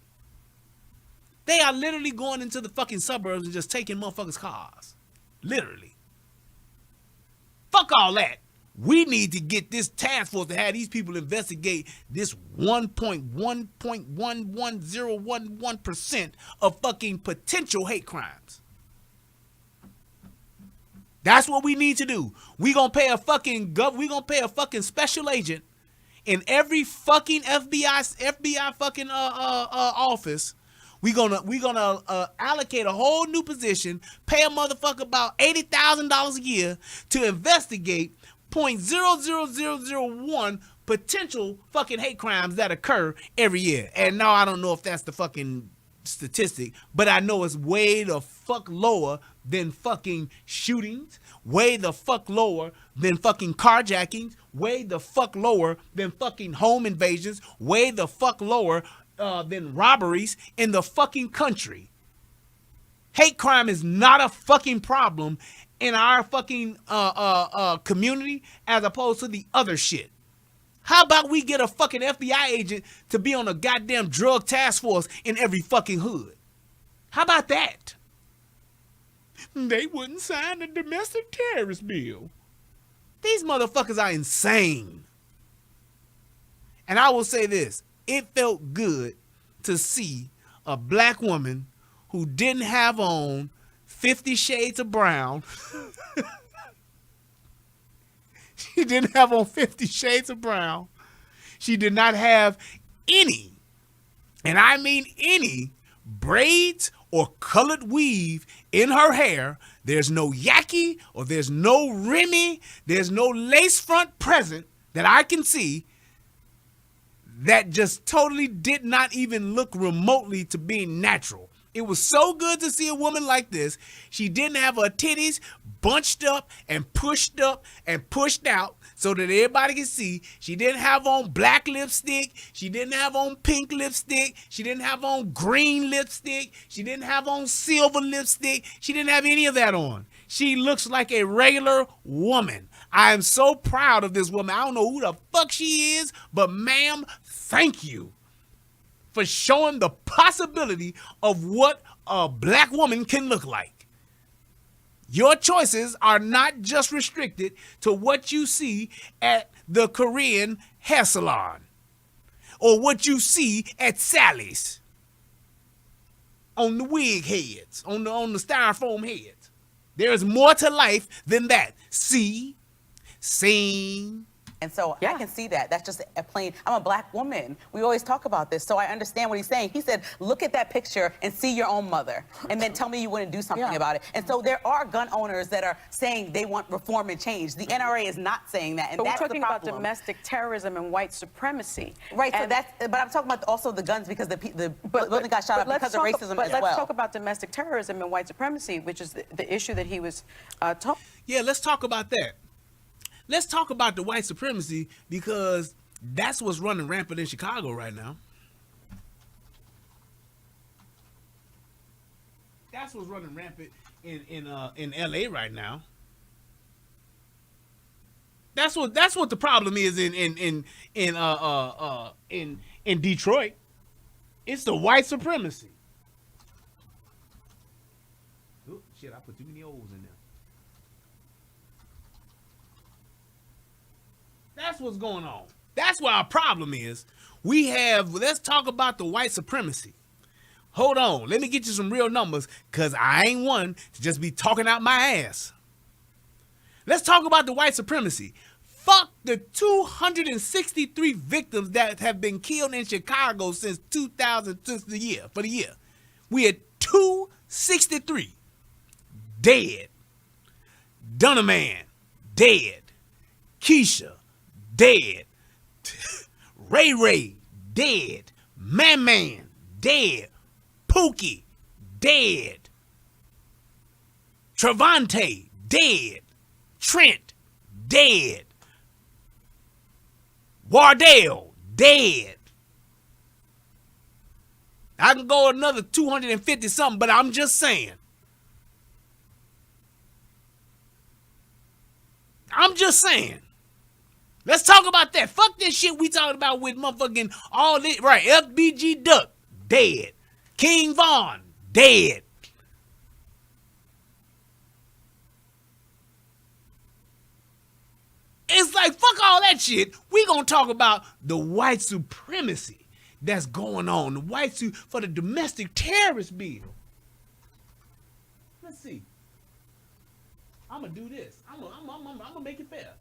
They are literally going into the fucking suburbs and just taking motherfuckers' cars. Literally. Fuck all that. We need to get this task force to have these people investigate this 1.11011% of fucking potential hate crimes. That's what we need to do. We gonna pay a fucking special agent in every fucking FBI fucking office. We gonna allocate a whole new position, pay a motherfucker about $80,000 a year to investigate 0.00001 potential fucking hate crimes that occur every year. And now I don't know if that's the fucking statistic, but I know it's way the fuck lower than fucking shootings, way the fuck lower than fucking carjackings, way the fuck lower than fucking home invasions, way the fuck lower robberies in the fucking country. Hate crime is not a fucking problem in our fucking community as opposed to the other shit. How about we get a fucking FBI agent to be on a goddamn drug task force in every fucking hood? How about that? They wouldn't sign the domestic terrorist bill. These motherfuckers are insane. And I will say this, it felt good to see a black woman who didn't have on 50 Shades of Brown. She didn't have on 50 Shades of Brown. She did not have any, and I mean any, braids or colored weave in her hair. There's no yaki or there's no Remy. There's no lace front present that I can see that just totally did not even look remotely to being natural. It was so good to see a woman like this. She didn't have her titties bunched up and pushed out so that everybody could see. She didn't have on black lipstick. She didn't have on pink lipstick. She didn't have on green lipstick. She didn't have on silver lipstick. She didn't have any of that on. She looks like a regular woman. I am so proud of this woman. I don't know who the fuck she is, but ma'am, thank you for showing the possibility of what a black woman can look like. Your choices are not just restricted to what you see at the Korean hair salon or what you see at Sally's on the wig heads, on the styrofoam heads. There is more to life than that. See, sing. And so I can see that. That's just a plain, I'm a black woman. We always talk about this, so I understand what he's saying. He said, look at that picture and see your own mother, and then tell me you wouldn't do something about it. And so there are gun owners that are saying they want reform and change. The NRA is not saying that, and but that's we're talking the about problem. domestic terrorism and white supremacy. Right, and so that's, but I'm talking about also the guns because the building got shot up because of racism but as let's well. talk about domestic terrorism and white supremacy, which is the issue that he was talking. Yeah, let's talk about that. Let's talk about the white supremacy because that's what's running rampant in Chicago right now. That's what's running rampant in LA right now. That's what the problem is in Detroit. It's the white supremacy. Oh, shit, I put too many O's in there. That's what's going on. That's where our problem is. Let's talk about the white supremacy. Hold on. Let me get you some real numbers because I ain't one to just be talking out my ass. Let's talk about the white supremacy. Fuck the 263 victims that have been killed in Chicago since 2000, for the year. We had 263 dead. Dunnerman, dead. Keisha, dead. Ray Ray, dead. Man, dead. Pookie, dead. Trevante, dead. Trent, dead. Wardell, dead. I can go another 250 something, but I'm just saying. Let's talk about that. Fuck this shit we talking about with motherfucking all this. Right, FBG Duck, dead. King Vaughn, dead. It's like, fuck all that shit. We gonna talk about the white supremacy that's going on. The for the domestic terrorist bill. Let's see. I'm gonna do this. I'm gonna make it fair.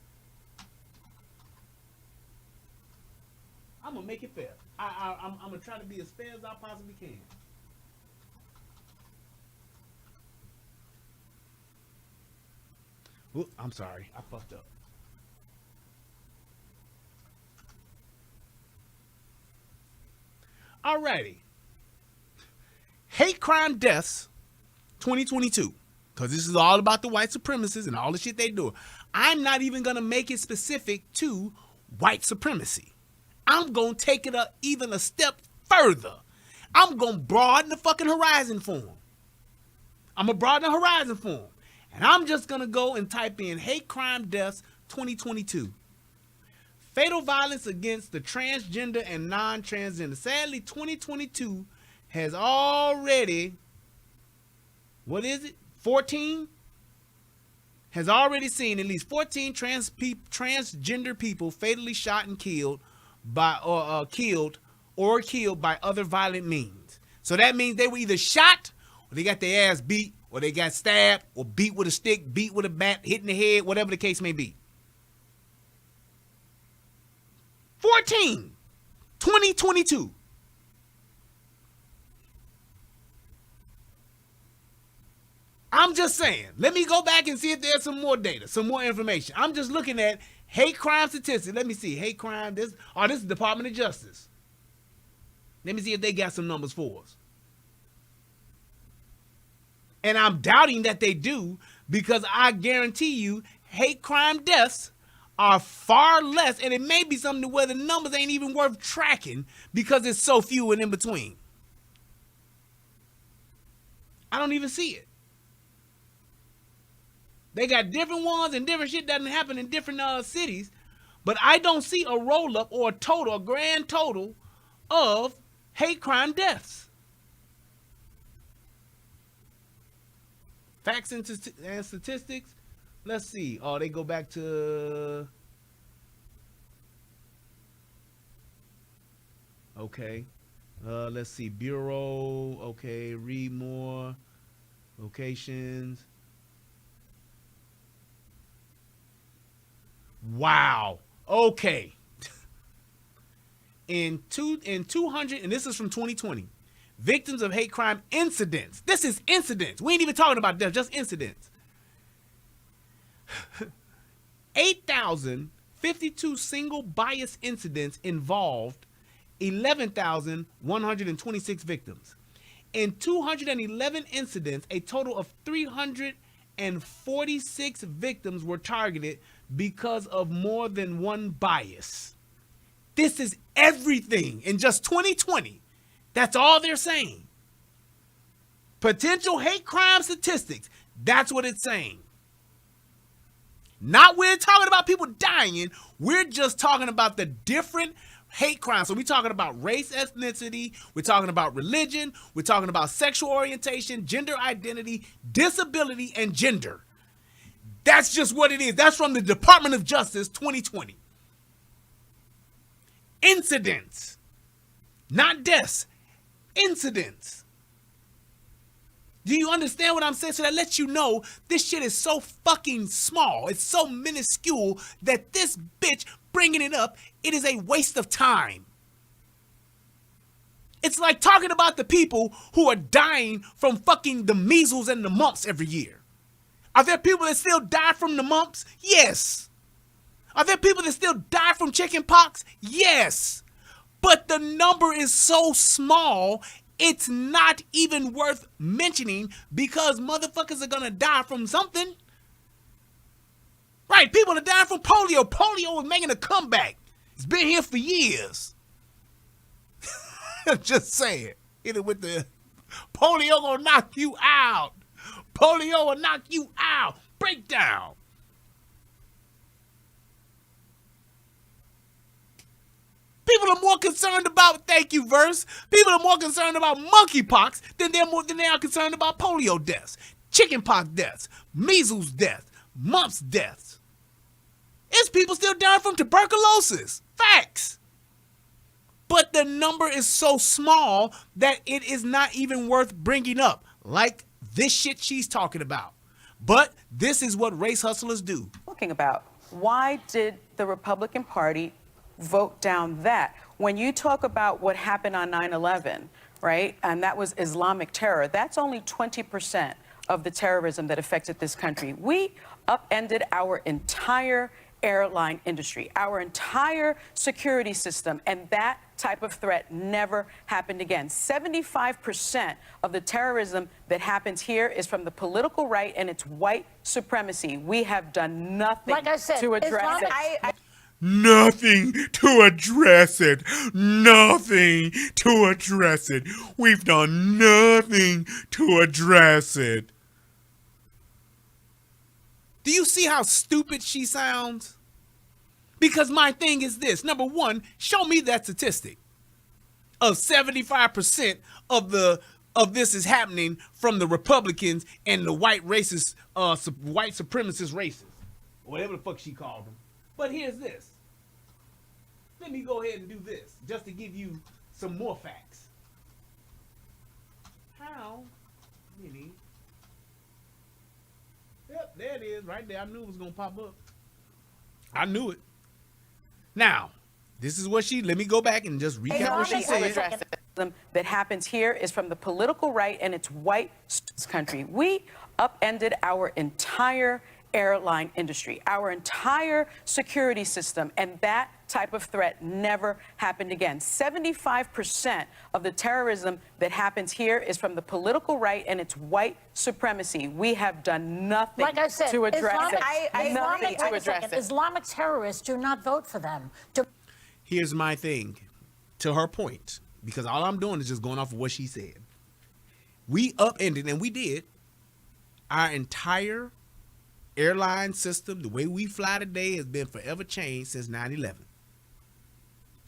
I'm gonna make it fair. I'm gonna try to be as fair as I possibly can. Ooh, I'm sorry. I fucked up. Alrighty. Hate crime deaths 2022. Because this is all about the white supremacists and all the shit they do. I'm not even going to make it specific to white supremacy. I'm going to take it even a step further. I'm going to broaden the fucking horizon for them. I'm going to broaden the horizon for them. And I'm just going to go and type in hate crime deaths 2022. Fatal violence against the transgender and non-transgender. Sadly, 2022 has already, 14? Has already seen at least 14 transgender people fatally shot and killed by killed by other violent means. So that means they were either shot, or they got their ass beat, or they got stabbed, or beat with a stick, beat with a bat, hit in the head, whatever the case may be. 14, 2022. I'm just saying, let me go back and see if there's some more data, some more information. I'm just looking at hate crime statistics. Let me see, hate crime, this is Department of Justice. Let me see if they got some numbers for us. And I'm doubting that they do, because I guarantee you hate crime deaths are far less, and it may be something to where the numbers ain't even worth tracking because it's so few and in between. I don't even see it. They got different ones, and different shit doesn't happen in different cities, but I don't see a roll-up or a grand total of hate crime deaths. Facts and statistics. Let's see. Oh, they go back to... Okay. Let's see. Bureau. Okay. Read more. Locations. Wow. Okay. In 200, and this is from 2020, victims of hate crime incidents. This is incidents. We ain't even talking about death, just incidents. 8,052 single bias incidents involved 11,126 victims. In 211 incidents, a total of 346 victims were targeted because of more than one bias. This is everything in just 2020. That's all they're saying. Potential hate crime statistics. That's what it's saying. Not we're talking about people dying. We're just talking about the different hate crimes. So we're talking about race, ethnicity. We're talking about religion. We're talking about sexual orientation, gender identity, disability, and gender. That's just what it is. That's from the Department of Justice 2020. Incidents. Not deaths. Incidents. Do you understand what I'm saying? So that lets you know this shit is so fucking small. It's so minuscule that this bitch bringing it up, it is a waste of time. It's like talking about the people who are dying from fucking the measles and the mumps every year. Are there people that still die from the mumps? Yes. Are there people that still die from chicken pox? Yes. But the number is so small, it's not even worth mentioning because motherfuckers are gonna die from something. Right, people are dying from polio. Polio is making a comeback. It's been here for years. Just saying. Hit it with the polio gonna knock you out. Polio will knock you out. Breakdown. People are more concerned about, thank you, Verse. People are more concerned about monkeypox than they are concerned about polio deaths, chickenpox deaths, measles deaths, mumps deaths. It's people still dying from tuberculosis. Facts. But the number is so small that it is not even worth bringing up, like this shit she's talking about. But this is what race hustlers do. Talking about, why did the Republican Party vote down that? When you talk about what happened on 9/11, right, and that was Islamic terror, that's only 20% of the terrorism that affected this country. We upended our entire airline industry, our entire security system, and that type of threat never happened again. 75% of the terrorism that happens here is from the political right, and it's white supremacy. We have done nothing Like I said, to address it. nothing to address it. Nothing to address it. We've done nothing to address it. Do you see how stupid she sounds? Because my thing is this. Number one, show me that statistic of 75% of this is happening from the Republicans and the white racist, white supremacist racists, whatever the fuck she called them. But here's this. Let me go ahead and do this just to give you some more facts. How many? Yep, there it is, right there. I knew it was gonna pop up. I knew it. Now, this is what let me go back and just recap what she said. That happens here is from the political right, and it's white country. We upended our entire airline industry, our entire security system, and that type of threat never happened again. 75% of the terrorism that happens here is from the political right, and it's white supremacy. We have done nothing Like I said, to address it. Islamic terrorists do not vote for them. Here's my thing, to her point, because all I'm doing is just going off of what she said. We upended, and we did, our entire airline system. The way we fly today has been forever changed since 9/11.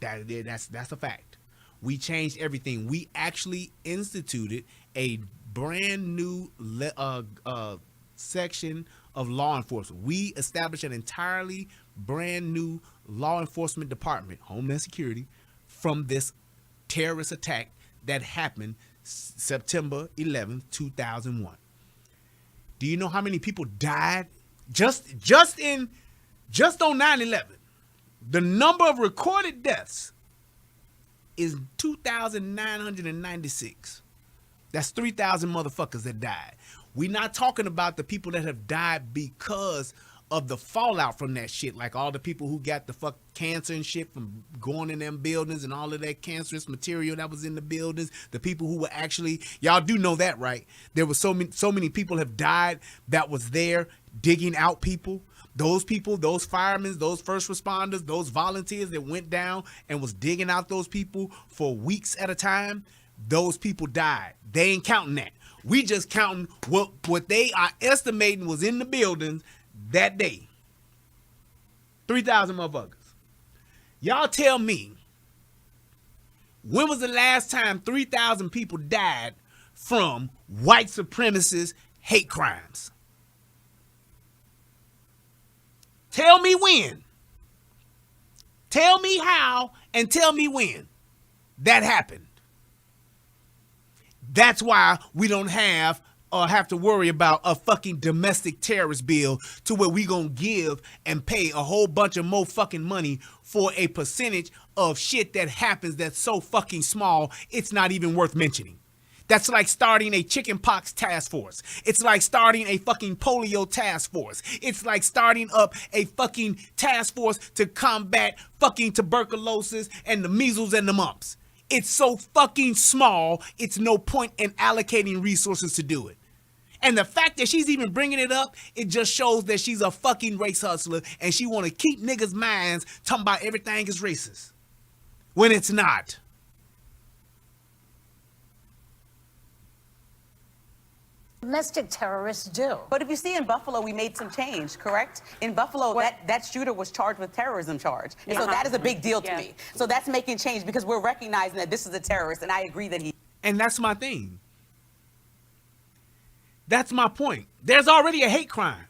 That's a fact. We changed everything. We actually instituted a brand new section of law enforcement. We established an entirely brand new law enforcement department, Homeland Security, from this terrorist attack that happened September 11th, 2001. Do you know how many people died just on 9/11? The number of recorded deaths is 2,996. That's 3,000 motherfuckers that died. We're not talking about the people that have died because of the fallout from that shit, like all the people who got the fuck cancer and shit from going in them buildings and all of that cancerous material that was in the buildings. The people who were actually, y'all do know that, right? There was so many people have died that was there digging out people. Those people, those firemen, those first responders, those volunteers that went down and was digging out those people for weeks at a time, those people died. They ain't counting that. We just counting what they are estimating was in the buildings that day. 3,000 motherfuckers. Y'all tell me, when was the last time 3,000 people died from white supremacist hate crimes? Tell me when. Tell me how and tell me when that happened. That's why we don't have to worry about a fucking domestic terrorist bill to where we gonna give and pay a whole bunch of more fucking money for a percentage of shit that happens that's so fucking small it's not even worth mentioning. That's like starting a chickenpox task force. It's like starting a fucking polio task force. It's like starting up a fucking task force to combat fucking tuberculosis and the measles and the mumps. It's so fucking small, it's no point in allocating resources to do it. And the fact that she's even bringing it up, it just shows that she's a fucking race hustler and she want to keep niggas' minds talking about everything is racist when it's not. Domestic terrorists do. But if you see in Buffalo, we made some change, correct? In Buffalo, that shooter was charged with terrorism charge. And so that is a big deal to me. So that's making change because we're recognizing that this is a terrorist, and I agree that he... And that's my thing. That's my point. There's already a hate crime.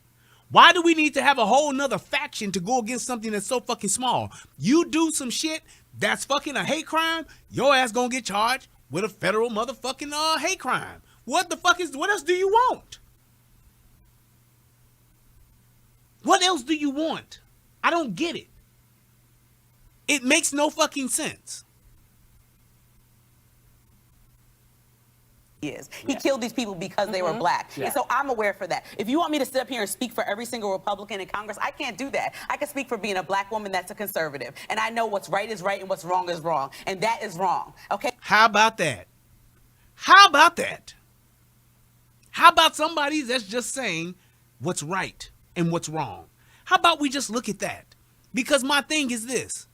Why do we need to have a whole nother faction to go against something that's so fucking small? You do some shit that's fucking a hate crime, your ass gonna get charged with a federal motherfucking hate crime. What else do you want? What else do you want? I don't get it. It makes no fucking sense. He killed these people because they were black. And so I'm aware for that. If you want me to sit up here and speak for every single Republican in Congress, I can't do that. I can speak for being a black woman that's a conservative. And I know what's right is right and what's wrong is wrong. And that is wrong. Okay? How about that? How about that? How about somebody that's just saying what's right and what's wrong? How about we just look at that? Because my thing is this.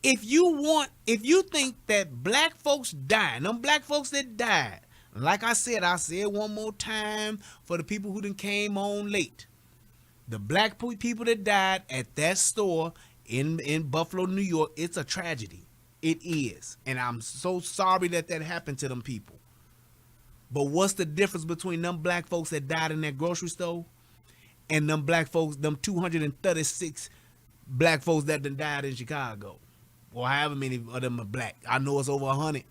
If you think that black folks dying, them black folks that died, like I said one more time for the people who done came on late. The black people that died at that store in Buffalo, New York, it's a tragedy. It is. And I'm so sorry that happened to them people. But what's the difference between them black folks that died in that grocery store and them black folks, them 236 black folks that done died in Chicago? Or however many of them are black. I know it's over 100.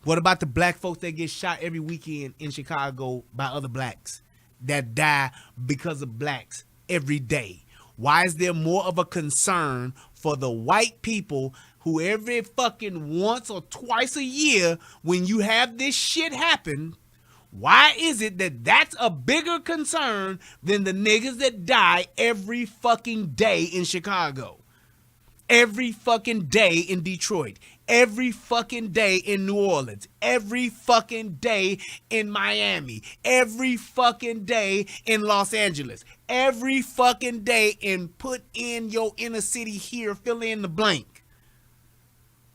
What about the black folks that get shot every weekend in Chicago by other blacks that die because of blacks every day? Why is there more of a concern for the white people who every fucking once or twice a year when you have this shit happen, why is it that that's a bigger concern than the niggas that die every fucking day in Chicago? Every fucking day in Detroit, every fucking day in New Orleans, every fucking day in Miami, every fucking day in Los Angeles, every fucking day, and put in your inner city here, fill in the blank.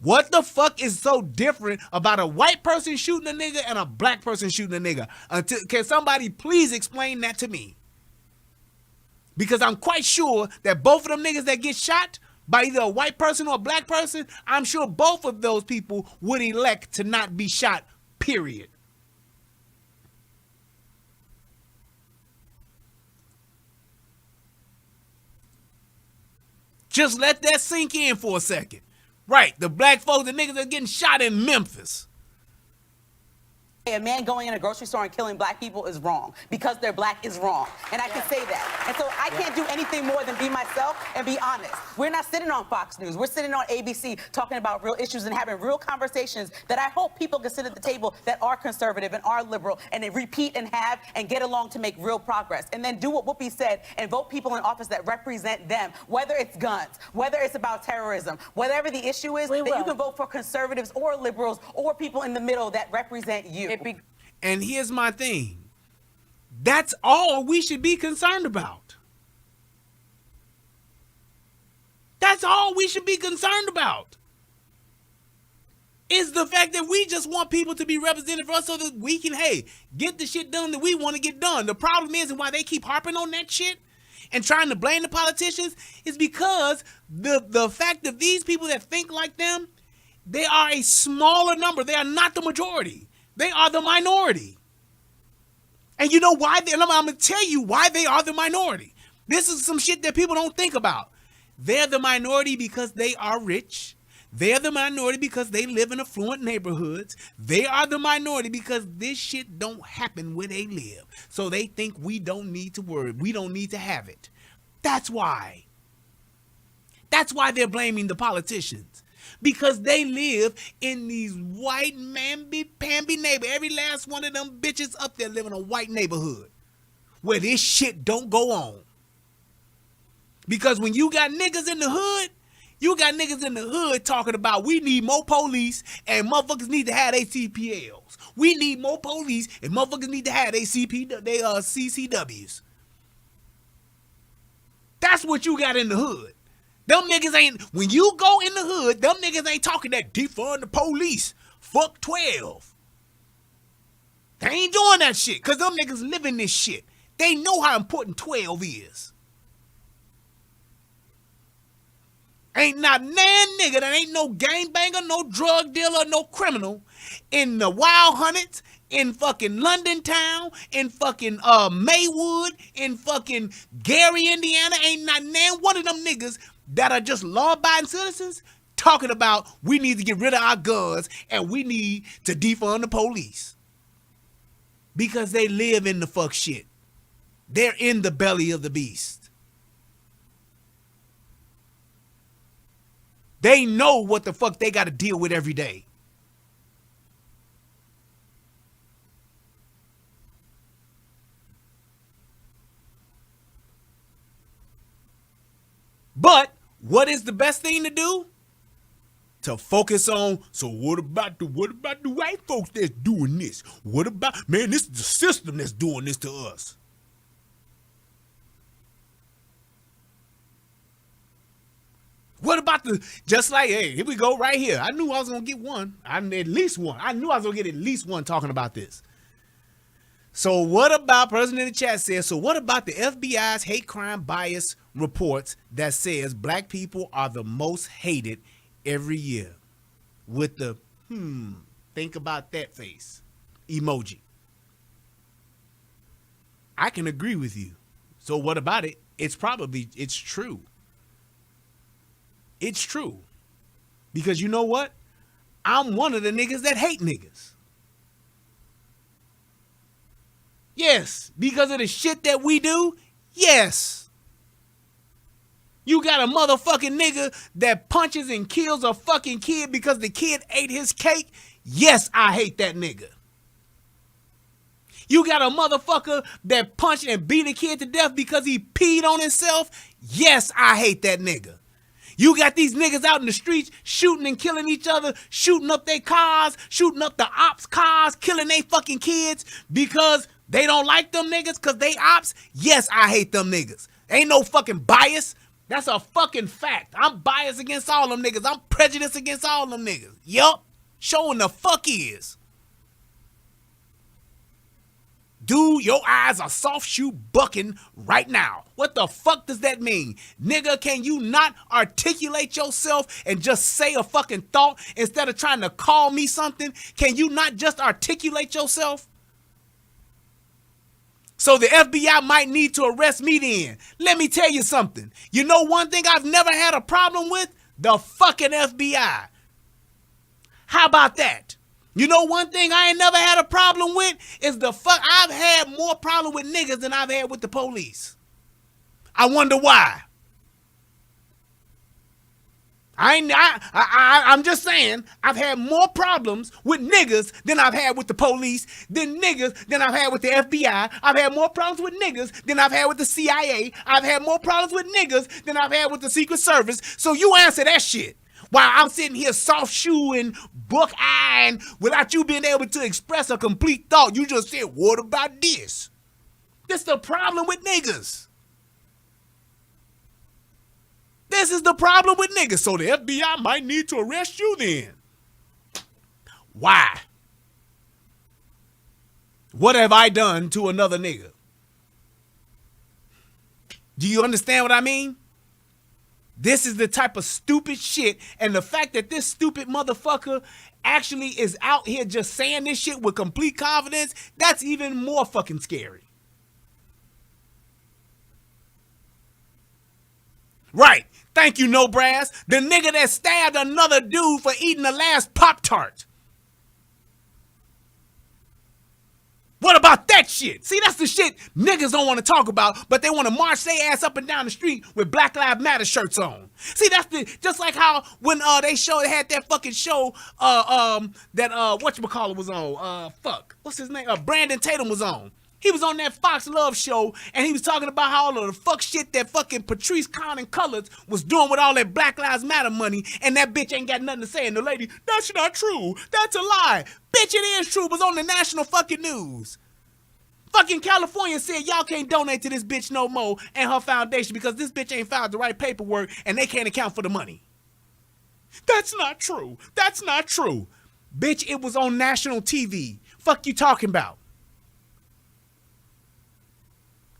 What the fuck is so different about a white person shooting a nigga and a black person shooting a nigga? Can somebody please explain that to me? Because I'm quite sure that both of them niggas that get shot by either a white person or a black person, I'm sure both of those people would elect to not be shot, period. Just let that sink in for a second. Right, the black folks, the niggas that are getting shot in Memphis. A man going in a grocery store and killing black people is wrong. Because they're black is wrong. And I can say that. And so I can't do anything more than be myself and be honest. We're not sitting on Fox News. We're sitting on ABC talking about real issues and having real conversations that I hope people can sit at the table that are conservative and are liberal and they repeat and have and get along to make real progress. And then do what Whoopi said and vote people in office that represent them, whether it's guns, whether it's about terrorism, whatever the issue is, that you can vote for conservatives or liberals or people in the middle that represent you. And here's my thing. That's all we should be concerned about. That's all we should be concerned about. Is the fact that we just want people to be represented for us so that we can, hey, get the shit done that we want to get done. The problem is, and why they keep harping on that shit and trying to blame the politicians, is because the fact that these people that think like them, they are a smaller number. They are not the majority. They are the minority. And you know why? I'm going to tell you why they are the minority. This is some shit that people don't think about. They're the minority because they are rich. They're the minority because they live in affluent neighborhoods. They are the minority because this shit don't happen where they live. So they think we don't need to worry. We don't need to have it. That's why. That's why they're blaming the politicians. Because they live in these white mamby-pamby neighborhoods. Every last one of them bitches up there live in a white neighborhood where this shit don't go on. Because when you got niggas in the hood, you got niggas in the hood talking about we need more police and motherfuckers need to have their CPLs. We need more police and motherfuckers need to have their CCWs. That's what you got in the hood. Them niggas ain't, when you go in the hood, them niggas ain't talking that defund the police. Fuck 12. They ain't doing that shit because them niggas live in this shit. They know how important 12 is. Ain't not nan nigga that ain't no gangbanger, no drug dealer, no criminal in the Wild Hunnets, in fucking London Town, in fucking Maywood, in fucking Gary, Indiana. Ain't not nan one of them niggas that are just law-abiding citizens talking about we need to get rid of our guns and we need to defund the police. Because they live in the fuck shit. They're in the belly of the beast. They know what the fuck they got to deal with every day. But what is the best thing to do? To focus on, so what about the white folks that's doing this? What about, man, this is the system that's doing this to us. What about just like, hey, here we go right here. I knew I was going to get one. At least one. I knew I was going to get at least one talking about this. So what about, President in the chat says, so what about the FBI's hate crime bias reports that says black people are the most hated every year? With the, think about that face emoji. I can agree with you. So what about it? It's true. It's true. Because you know what? I'm one of the niggas that hate niggas. Yes. Because of the shit that we do? Yes. You got a motherfucking nigga that punches and kills a fucking kid because the kid ate his cake? Yes, I hate that nigga. You got a motherfucker that punched and beat a kid to death because he peed on himself? Yes, I hate that nigga. You got these niggas out in the streets shooting and killing each other, shooting up their cars, shooting up the ops' cars, killing they fucking kids because they don't like them niggas because they ops? Yes, I hate them niggas. Ain't no fucking bias. That's a fucking fact. I'm biased against all them niggas. I'm prejudiced against all them niggas. Yup. Showing the fuck is. Dude, your eyes are soft shoe bucking right now. What the fuck does that mean? Nigga, can you not articulate yourself and just say a fucking thought instead of trying to call me something? Can you not just articulate yourself? So the FBI might need to arrest me then. Let me tell you something. You know one thing I've never had a problem with? The fucking FBI. How about that? You know one thing I ain't never had a problem with is I've had more problem with niggas than I've had with the police. I wonder why. I'm just saying I've had more problems with niggas than I've had with the police, than I've had with the FBI. I've had more problems with niggas than I've had with the CIA. I've had more problems with niggas than I've had with the Secret Service. So you answer that shit. While I'm sitting here soft shoeing, book eyeing, without you being able to express a complete thought, you just said, what about this? This is the problem with niggas. This is the problem with niggas. So the FBI might need to arrest you then. Why? What have I done to another nigga? Do you understand what I mean? This is the type of stupid shit, and the fact that this stupid motherfucker actually is out here just saying this shit with complete confidence, that's even more fucking scary. Right. Thank you, No Brass. The nigga that stabbed another dude for eating the last Pop-Tart. What about that shit? See, that's the shit niggas don't want to talk about, but they want to march their ass up and down the street with Black Lives Matter shirts on. See, that's just like how when they had that fucking show that whatchamacallit was on. What's his name? Brandon Tatum was on. He was on that Fox Love show, and he was talking about how all of the fuck shit that fucking Patrice Conn and Colors was doing with all that Black Lives Matter money, and that bitch ain't got nothing to say. And the lady, that's not true. That's a lie. Bitch, it is true. It was on the national fucking news. Fucking California said y'all can't donate to this bitch no more and her foundation because this bitch ain't filed the right paperwork and they can't account for the money. That's not true. That's not true. Bitch, it was on national TV. Fuck you talking about?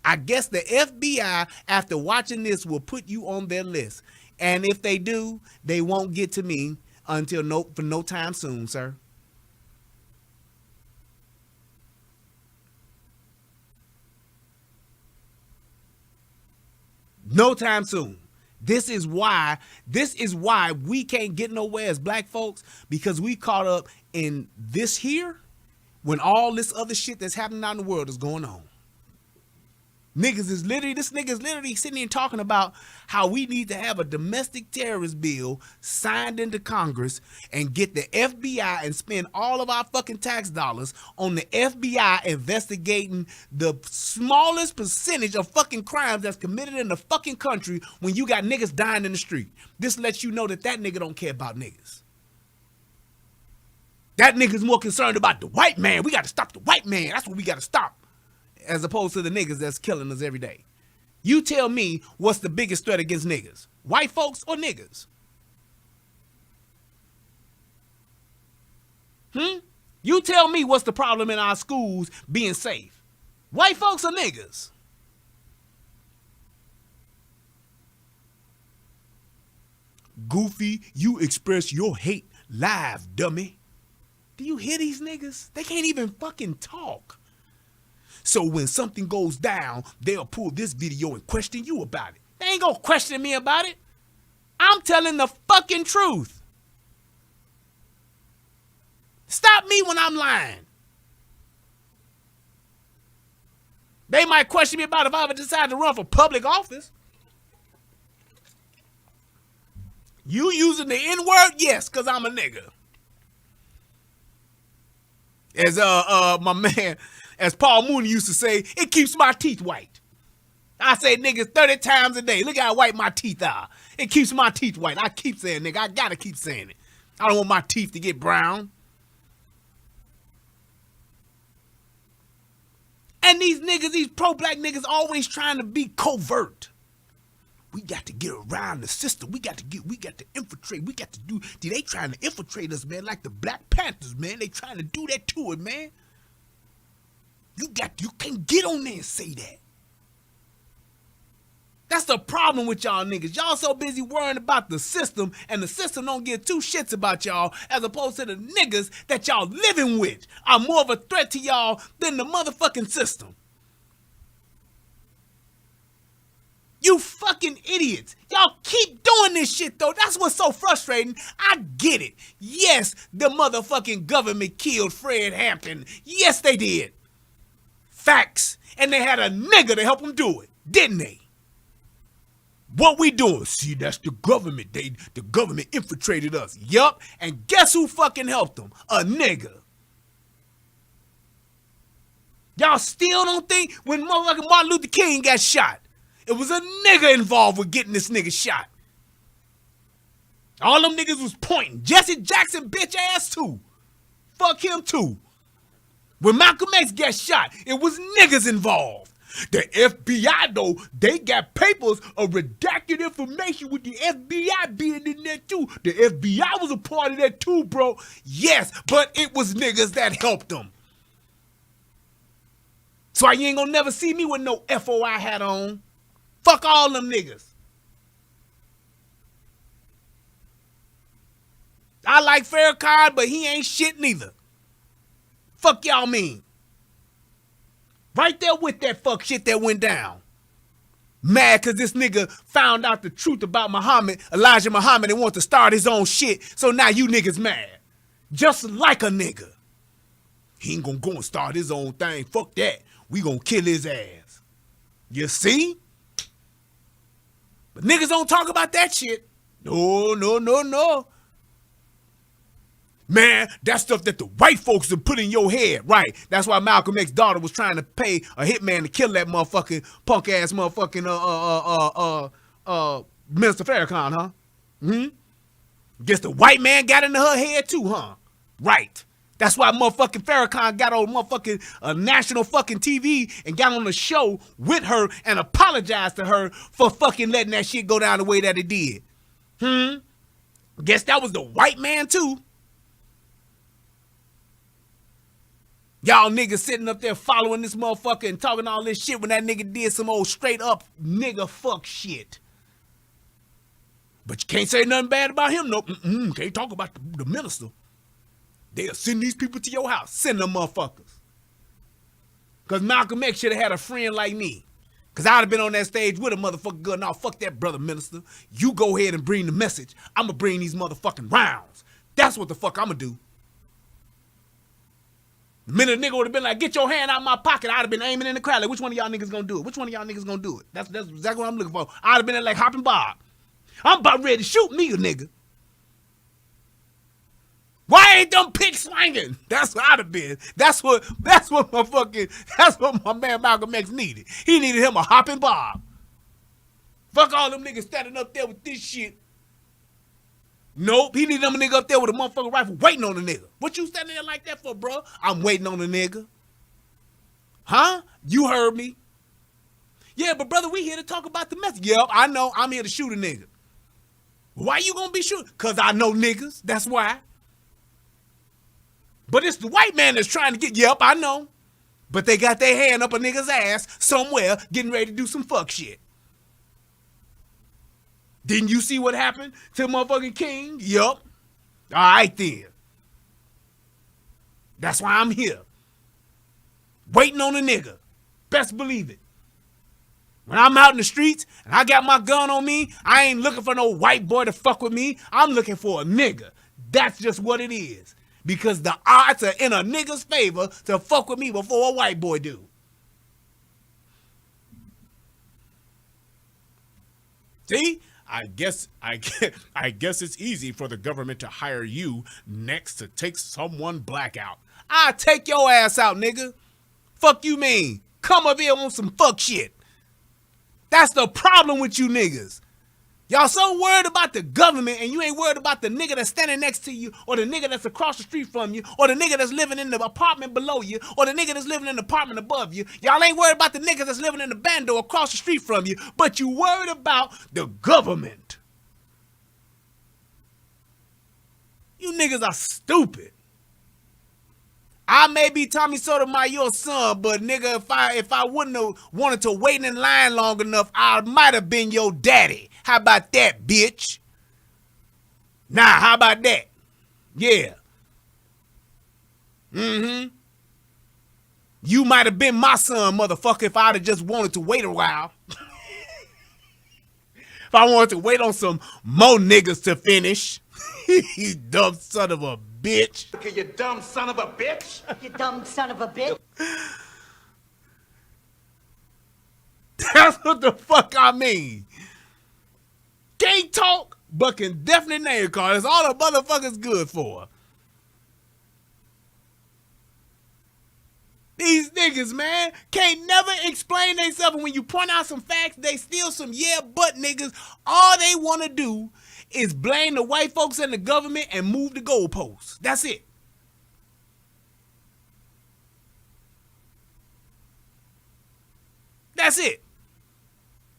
I guess the FBI, after watching this, will put you on their list. And if they do, they won't get to me until no time soon, sir. No time soon. This is why we can't get nowhere as black folks, because we caught up in this here when all this other shit that's happening out in the world is going on. This nigga is literally sitting here talking about how we need to have a domestic terrorist bill signed into Congress and get the FBI and spend all of our fucking tax dollars on the FBI investigating the smallest percentage of fucking crimes that's committed in the fucking country when you got niggas dying in the street. This lets you know that nigga don't care about niggas. That nigga's more concerned about the white man. We got to stop the white man. That's what we got to stop. As opposed to the niggas that's killing us every day. You tell me what's the biggest threat against niggas? White folks or niggas? You tell me what's the problem in our schools being safe. White folks or niggas? Goofy, you express your hate live, dummy. Do you hear these niggas? They can't even fucking talk. So when something goes down, they'll pull this video and question you about it. They ain't gonna question me about it. I'm telling the fucking truth. Stop me when I'm lying. They might question me about if I ever decide to run for public office. You using the N-word? Yes, because I'm a nigga. As my man, as Paul Mooney used to say, it keeps my teeth white. I say niggas 30 times a day. Look how white my teeth are. It keeps my teeth white. I keep saying nigga. I gotta keep saying it. I don't want my teeth to get brown. And these niggas, these pro-black niggas always trying to be covert. We got to get around the system. We got to infiltrate. We got to do, they trying to infiltrate us, man, like the Black Panthers, man. They trying to do that to it, man. You can't get on there and say that. That's the problem with y'all niggas. Y'all so busy worrying about the system, and the system don't give two shits about y'all, as opposed to the niggas that y'all living with are more of a threat to y'all than the motherfucking system. You fucking idiots. Y'all keep doing this shit, though. That's what's so frustrating. I get it. Yes, the motherfucking government killed Fred Hampton. Yes, they did. Facts. And they had a nigga to help them do it, didn't they? What we doing? See, that's the government. The government infiltrated us. Yup. And guess who fucking helped them? A nigga. Y'all still don't think when motherfucking Martin Luther King got shot, it was a nigga involved with getting this nigga shot. All them niggas was pointing. Jesse Jackson bitch ass too. Fuck him too. When Malcolm X got shot, it was niggas involved. The FBI, though, they got papers of redacted information with the FBI being in there, too. The FBI was a part of that, too, bro. Yes, but it was niggas that helped them. So you ain't gonna never see me with no FOI hat on. Fuck all them niggas. I like Farrakhan, but he ain't shit neither. Fuck y'all mean. Right there with that fuck shit that went down. Mad cause this nigga found out the truth about Muhammad, Elijah Muhammad, and wants to start his own shit. So now you niggas mad. Just like a nigga. He ain't gonna go and start his own thing. Fuck that. We gonna kill his ass. You see? But niggas don't talk about that shit. No. Man, that's stuff that the white folks have put in your head, right? That's why Malcolm X's daughter was trying to pay a hitman to kill that motherfucking punk ass motherfucking Minister Farrakhan, huh? Guess the white man got into her head too, huh? Right. That's why motherfucking Farrakhan got on motherfucking national fucking TV and got on the show with her and apologized to her for fucking letting that shit go down the way that it did. Guess that was the white man too. Y'all niggas sitting up there following this motherfucker and talking all this shit when that nigga did some old straight up nigga fuck shit. But you can't say nothing bad about him, no. Can't talk about the minister. They'll send these people to your house. Send them motherfuckers. Because Malcolm X should have had a friend like me. Because I'd have been on that stage with a motherfucker gun. Now, fuck that, brother minister. You go ahead and bring the message. I'm going to bring these motherfucking rounds. That's what the fuck I'm going to do. The minute a nigga would have been like, get your hand out of my pocket, I'd have been aiming in the crowd like, which one of y'all niggas gonna do it? Which one of y'all niggas gonna do it? That's exactly what I'm looking for. I'd have been there like Hoppin' Bob. I'm about ready to shoot me, a nigga. Why ain't them picks swinging? That's what I'd have been. That's what my man Malcolm X needed. He needed him a Hoppin' Bob. Fuck all them niggas standing up there with this shit. Nope, he need them a nigga up there with a motherfucking rifle waiting on the nigga. What you standing there like that for, bro? I'm waiting on the nigga. Huh? You heard me. Yeah, but brother, we here to talk about the message. Yep, I know. I'm here to shoot a nigga. Why you gonna be shooting? Cause I know niggas. That's why. But it's the white man that's trying to get, yep, I know. But they got their hand up a nigga's ass somewhere getting ready to do some fuck shit. Didn't you see what happened to motherfucking King? Yup. All right then. That's why I'm here. Waiting on a nigga. Best believe it. When I'm out in the streets and I got my gun on me, I ain't looking for no white boy to fuck with me. I'm looking for a nigga. That's just what it is. Because the odds are in a nigga's favor to fuck with me before a white boy do. See? I guess it's easy for the government to hire you next to take someone black out. I'll take your ass out, nigga. Fuck you mean? Come up here on some fuck shit. That's the problem with you niggas. Y'all so worried about the government and you ain't worried about the nigga that's standing next to you or the nigga that's across the street from you or the nigga that's living in the apartment below you or the nigga that's living in the apartment above you. Y'all ain't worried about the nigga that's living in the bando across the street from you, but you worried about the government. You niggas are stupid. I may be Tommy Sotomayor's son, but nigga, if I wouldn't have wanted to wait in line long enough, I might have been your daddy. How about that, bitch? Nah, how about that? Yeah. Mm-hmm. You might have been my son, motherfucker, if I'd have just wanted to wait a while. If I wanted to wait on some more niggas to finish. You dumb son of a bitch. You dumb son of a bitch. You dumb son of a bitch. That's what the fuck I mean. Can't talk, but can definitely name call. That's all the motherfuckers good for. These niggas, man, can't never explain themselves. And when you point out some facts, they still some yeah, but niggas. All they want to do is blame the white folks and the government and move the goalposts. That's it. That's it.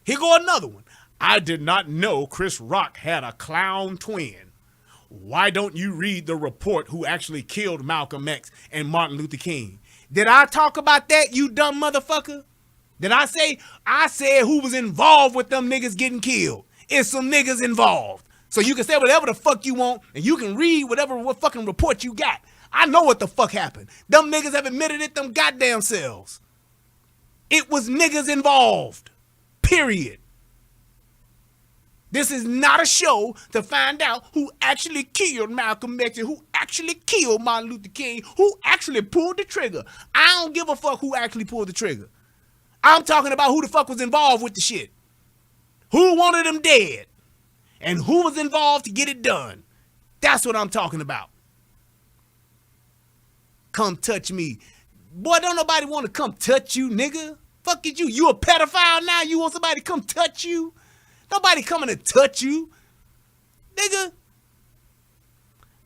Here go another one. I did not know Chris Rock had a clown twin. Why don't you read the report who actually killed Malcolm X and Martin Luther King? Did I talk about that, you dumb motherfucker? Did I say? I said who was involved with them niggas getting killed. It's some niggas involved. So you can say whatever the fuck you want, and you can read what fucking report you got. I know what the fuck happened. Them niggas have admitted it them goddamn selves. It was niggas involved. Period. This is not a show to find out who actually killed Malcolm X and who actually killed Martin Luther King, who actually pulled the trigger. I don't give a fuck who actually pulled the trigger. I'm talking about who the fuck was involved with the shit. Who wanted them dead? And who was involved to get it done? That's what I'm talking about. Come touch me. Boy, don't nobody want to come touch you, nigga. Fuck it, you. You a pedophile now? You want somebody to come touch you? Nobody coming to touch you. Nigga.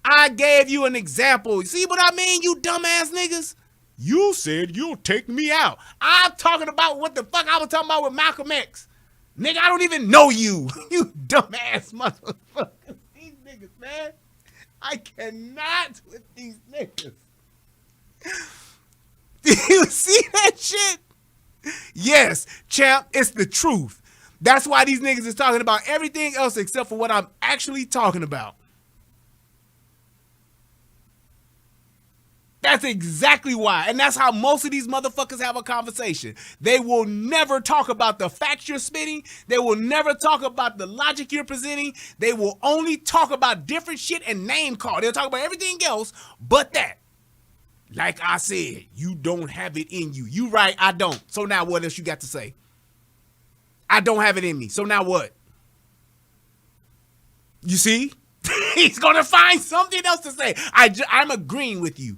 I gave you an example. See what I mean, you dumbass niggas? You said you'll take me out. I'm talking about what the fuck I was talking about with Malcolm X. Nigga, I don't even know you. You dumbass motherfuckers. These niggas, man. I cannot with these niggas. Do you see that shit? Yes, champ, it's the truth. That's why these niggas is talking about everything else except for what I'm actually talking about. That's exactly why. And that's how most of these motherfuckers have a conversation. They will never talk about the facts you're spitting. They will never talk about the logic you're presenting. They will only talk about different shit and name call. They'll talk about everything else but that. Like I said, you don't have it in you. You right, I don't. So now what else you got to say? I don't have it in me. So now what? You see? He's going to find something else to say. I'm agreeing with you.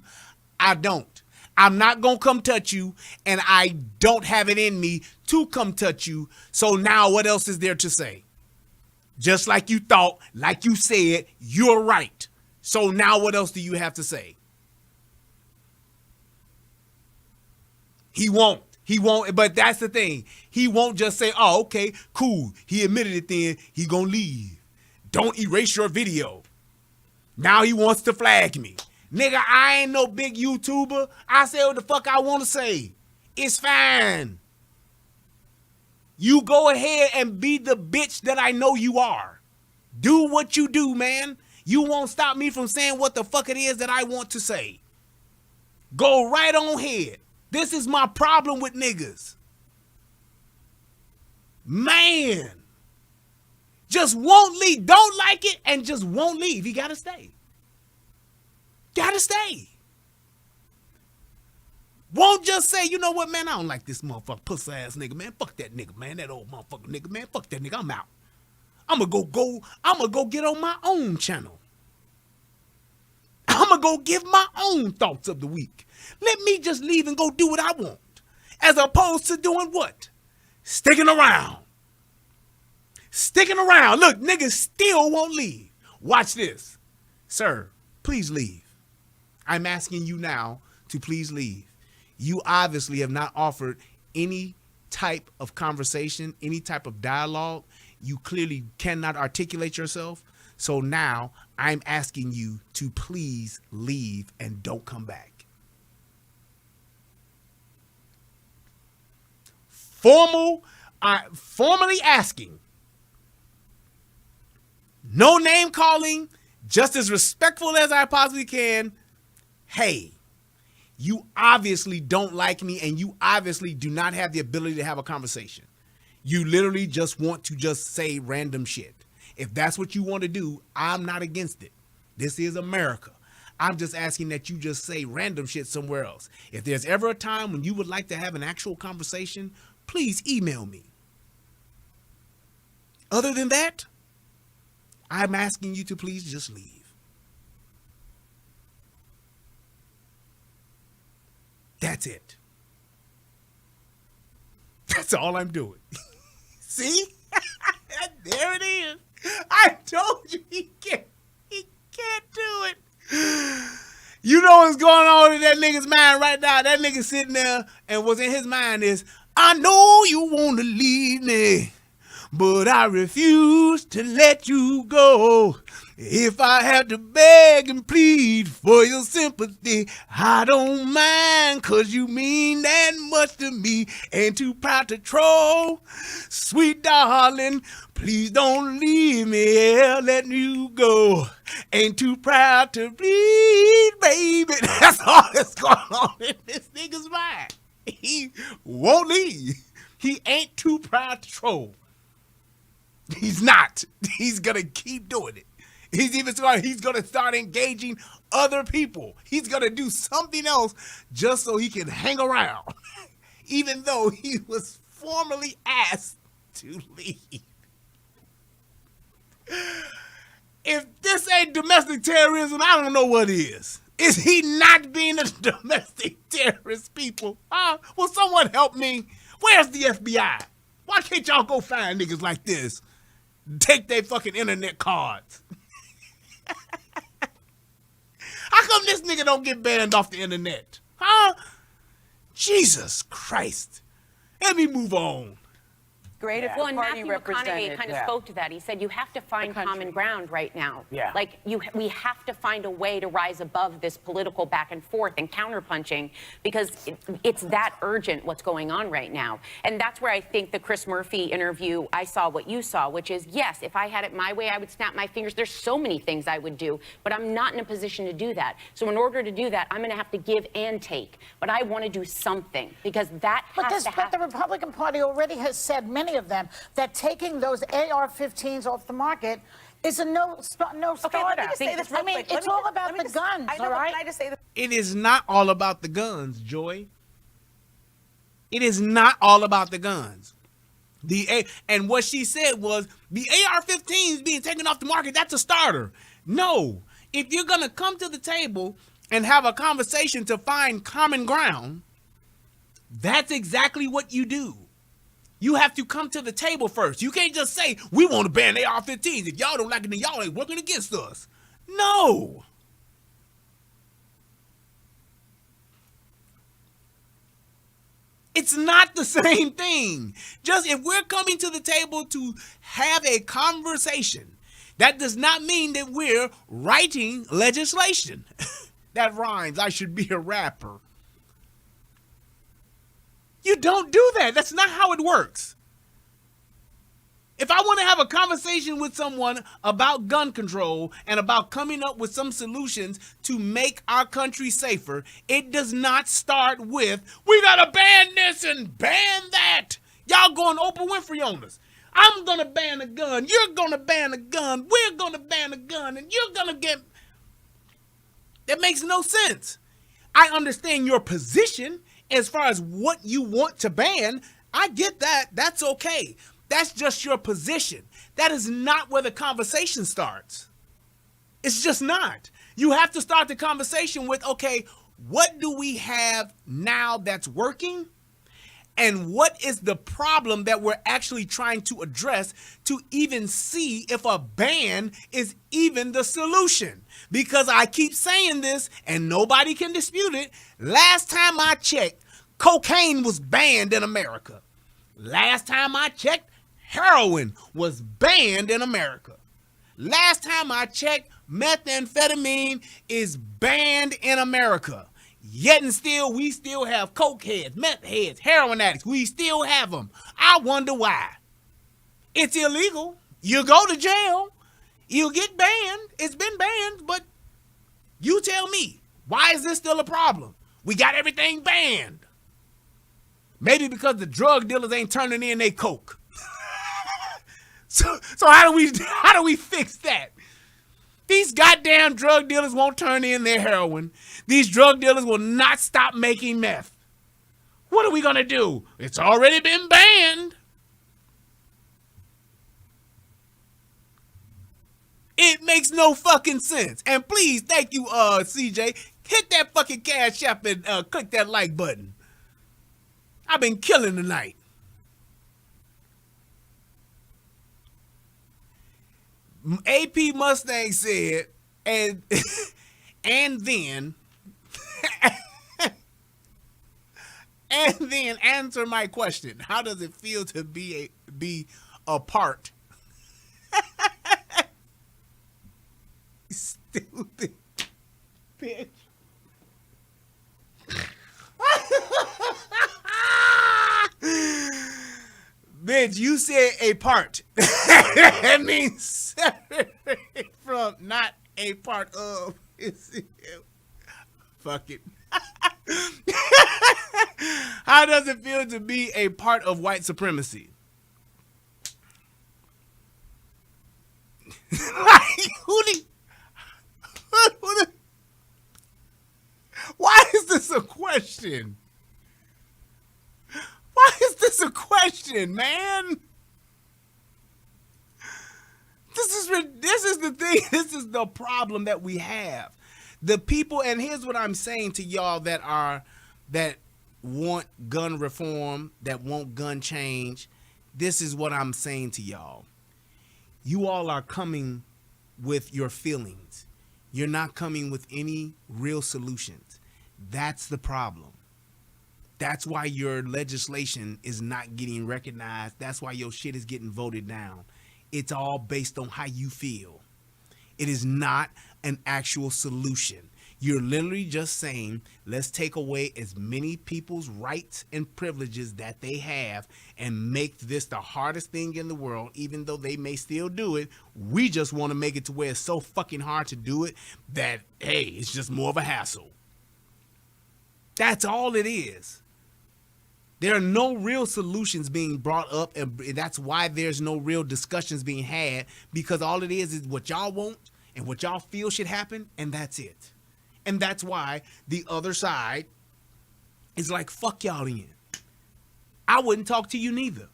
I don't. I'm not going to come touch you, and I don't have it in me to come touch you. So now what else is there to say? Just like you thought, like you said, you're right. So now what else do you have to say? He won't. He won't, but that's the thing. He won't just say, oh, okay, cool. He admitted it then. He gonna leave. Don't erase your video. Now he wants to flag me. Nigga, I ain't no big YouTuber. I say what the fuck I want to say. It's fine. You go ahead and be the bitch that I know you are. Do what you do, man. You won't stop me from saying what the fuck it is that I want to say. Go right on ahead. This is my problem with niggas. Man. Just won't leave. Don't like it and just won't leave. You gotta stay. Gotta stay. Won't just say, you know what, man, I don't like this motherfucker, pussy ass nigga, man. Fuck that nigga, man. That old motherfucker nigga, man. Fuck that nigga. I'm out. I'ma go get on my own channel. I'ma go give my own thoughts of the week. Let me just leave and go do what I want. As opposed to doing what? Sticking around. Sticking around. Look, niggas still won't leave. Watch this. Sir, please leave. I'm asking you now to please leave. You obviously have not offered any type of conversation, any type of dialogue. You clearly cannot articulate yourself. So now I'm asking you to please leave and don't come back. Formally asking. No name calling, just as respectful as I possibly can. Hey, you obviously don't like me and you obviously do not have the ability to have a conversation. You literally just want to just say random shit. If that's what you want to do, I'm not against it. This is America. I'm just asking that you just say random shit somewhere else. If there's ever a time when you would like to have an actual conversation, please email me. Other than that, I'm asking you to please just leave. That's it. That's all I'm doing. See? There it is. I told you he can't do it. You know what's going on in that nigga's mind right now? That nigga sitting there and what's in his mind is, I know you want to leave me, but I refuse to let you go. If I have to beg and plead for your sympathy, I don't mind, 'cause you mean that much to me. Ain't too proud to troll. Sweet darling, please don't leave me, yeah, let you go. Ain't too proud to bleed, baby. That's all that's going on in this nigga's mind. He won't leave. He ain't too proud to troll. He's not. He's gonna keep doing it. He's gonna start engaging other people. He's gonna do something else just so he can hang around, even though he was formally asked to leave. If this ain't domestic terrorism, I don't know what is. Is he not being a domestic terrorist, people? Will someone help me? Where's the FBI? Why can't y'all go find niggas like this? Take their fucking internet cards. How come this nigga don't get banned off the internet? Huh? Jesus Christ. Let me move on. Great if Well, the and party Matthew McConaughey represented. kind of spoke to that. He said you have to find common ground right now. Yeah. Like we have to find a way to rise above this political back and forth and counterpunching, because it's that urgent what's going on right now. And that's where I think the Chris Murphy interview, I saw what you saw, which is, yes, if I had it my way, I would snap my fingers. There's so many things I would do, but I'm not in a position to do that. So in order to do that, I'm going to have to give and take. But I want to do something, because that has to happen. But the Republican Party already has said, many of them, that taking those AR-15s off the market is a no starter. Okay, let me just say this real I mean, quick. Let it's me all just- about let me the just- guns, I know, all but right? Can I just say this? It is not all about the guns, Joy. It is not all about the guns. And what she said was the AR-15s being taken off the market, that's a starter. No. If you're going to come to the table and have a conversation to find common ground, that's exactly what you do. You have to come to the table first. You can't just say, we want to ban AR-15s. If y'all don't like it, then y'all ain't working against us. No. It's not the same thing. Just if we're coming to the table to have a conversation, that does not mean that we're writing legislation. That rhymes. I should be a rapper. You don't do that. That's not how it works. If I want to have a conversation with someone about gun control and about coming up with some solutions to make our country safer, it does not start with, we gotta ban this and ban that. Y'all going Oprah Winfrey on us. I'm gonna ban a gun. You're gonna ban a gun. We're gonna ban a gun. And you're gonna get... That makes no sense. I understand your position as far as what you want to ban. I get that. That's okay. That's just your position. That is not where the conversation starts. It's just not. You have to start the conversation with, okay, what do we have now that's working? And what is the problem that we're actually trying to address to even see if a ban is even the solution? Because I keep saying this and nobody can dispute it. Last time I checked, cocaine was banned in America. Last time I checked, heroin was banned in America. Last time I checked, methamphetamine is banned in America. Yet and still, we still have coke heads, meth heads, heroin addicts. We still have them. I wonder why. It's illegal. You go to jail. You get banned. It's been banned, but you tell me, why is this still a problem? We got everything banned. Maybe because the drug dealers ain't turning in their coke. So how do we fix that? These goddamn drug dealers won't turn in their heroin. These drug dealers will not stop making meth. What are we gonna do? It's already been banned. It makes no fucking sense. And please, thank you, CJ. Hit that fucking Cash App and click that like button. I've been killing tonight. AP Mustang said, and then answer my question. How does it feel to be a part? Stupid bitch. Bitch, you said a part. That means separate from, not a part of. Fuck it. How does it feel to be a part of white supremacy? Why is this a question? Why is this a question, man? This is the thing. This is the problem that we have. The people, and here's what I'm saying to y'all that want gun reform, that want gun change. This is what I'm saying to y'all. You all are coming with your feelings. You're not coming with any real solutions. That's the problem. That's why your legislation is not getting recognized. That's why your shit is getting voted down. It's all based on how you feel. It is not an actual solution. You're literally just saying, let's take away as many people's rights and privileges that they have and make this the hardest thing in the world, even though they may still do it. We just want to make it to where it's so fucking hard to do it that, hey, it's just more of a hassle. That's all it is. There are no real solutions being brought up, and that's why there's no real discussions being had, because all it is what y'all want and what y'all feel should happen, and that's it. And that's why the other side is like, fuck y'all in. I wouldn't talk to you neither.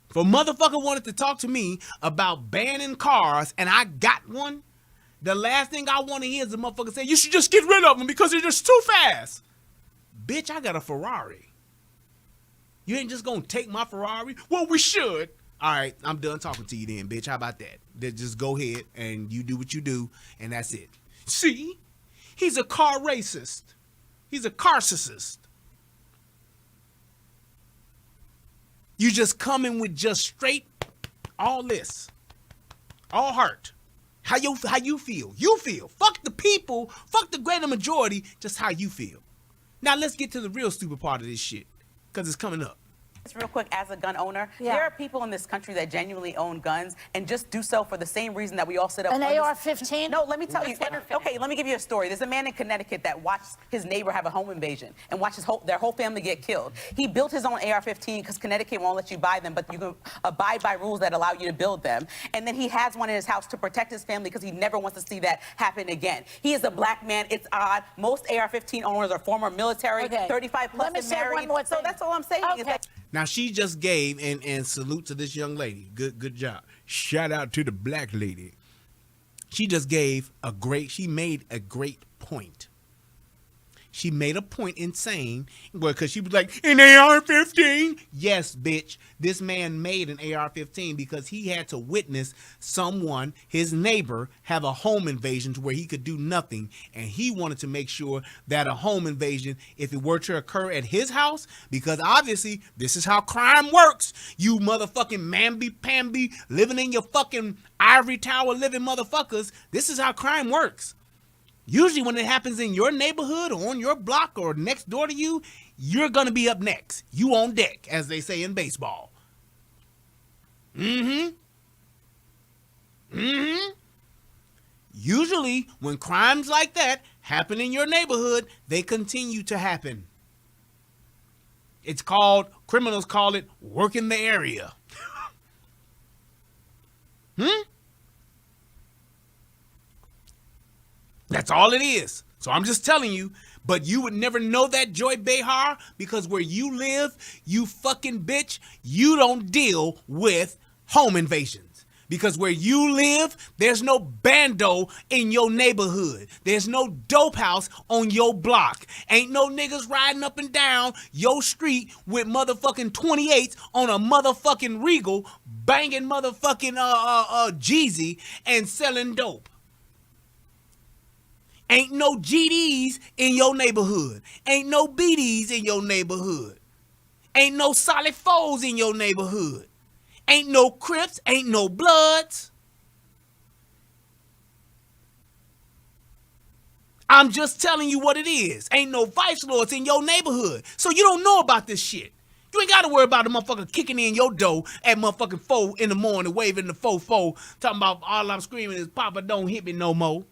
If a motherfucker wanted to talk to me about banning cars and I got one, the last thing I want to hear is a motherfucker say, you should just get rid of them because they're just too fast. Bitch, I got a Ferrari. You ain't just gonna take my Ferrari? Well, we should. All right, I'm done talking to you then, bitch. How about that? Then just go ahead and you do what you do, and that's it. See? He's a car racist. He's a carcist. You just coming with just straight all this. All heart. How you feel? You feel. Fuck the people. Fuck the greater majority. Just how you feel. Now let's get to the real stupid part of this shit, because it's coming up. Just real quick, as a gun owner, Yeah. there are people in this country that genuinely own guns and just do so for the same reason that we all sit up. An on this- AR-15? No, let me tell you. Okay, let me give you a story. There's a man in Connecticut that watched his neighbor have a home invasion and watched their whole family get killed. He built his own AR-15 because Connecticut won't let you buy them, but you can abide by rules that allow you to build them. And then he has one in his house to protect his family because he never wants to see that happen again. He is a black man. It's odd. Most AR-15 owners are former military, Okay. 35 plus Let me and say married. one more So thing. that's all I'm saying. Is Okay. that Now she just gave and salute to this young lady. Good job. Shout out to the black lady. She just she made a great point. She made a point in saying, well, because she was like, an AR-15? Yes, bitch. This man made an AR-15 because he had to witness someone, his neighbor, have a home invasion to where he could do nothing. And he wanted to make sure that a home invasion, if it were to occur at his house, because obviously this is how crime works. You motherfucking mamby-pamby living in your fucking ivory tower living motherfuckers. This is how crime works. Usually when it happens in your neighborhood or on your block or next door to you, you're going to be up next. You on deck, as they say in baseball. Usually when crimes like that happen in your neighborhood, they continue to happen. Criminals call it working the area. That's all it is. So I'm just telling you, but you would never know that, Joy Behar, because where you live, you fucking bitch, you don't deal with home invasions. Because where you live, there's no bando in your neighborhood. There's no dope house on your block. Ain't no niggas riding up and down your street with motherfucking 28s on a motherfucking Regal, banging motherfucking Jeezy and selling dope. Ain't no GDs in your neighborhood. Ain't no BDs in your neighborhood. Ain't no solid foes in your neighborhood. Ain't no Crips, ain't no Bloods. I'm just telling you what it is. Ain't no vice lords in your neighborhood. So you don't know about this shit. You ain't got to worry about a motherfucker kicking in your door at motherfucking 4 in the morning, waving the 4-4, talking about all I'm screaming is, Papa, don't hit me no more.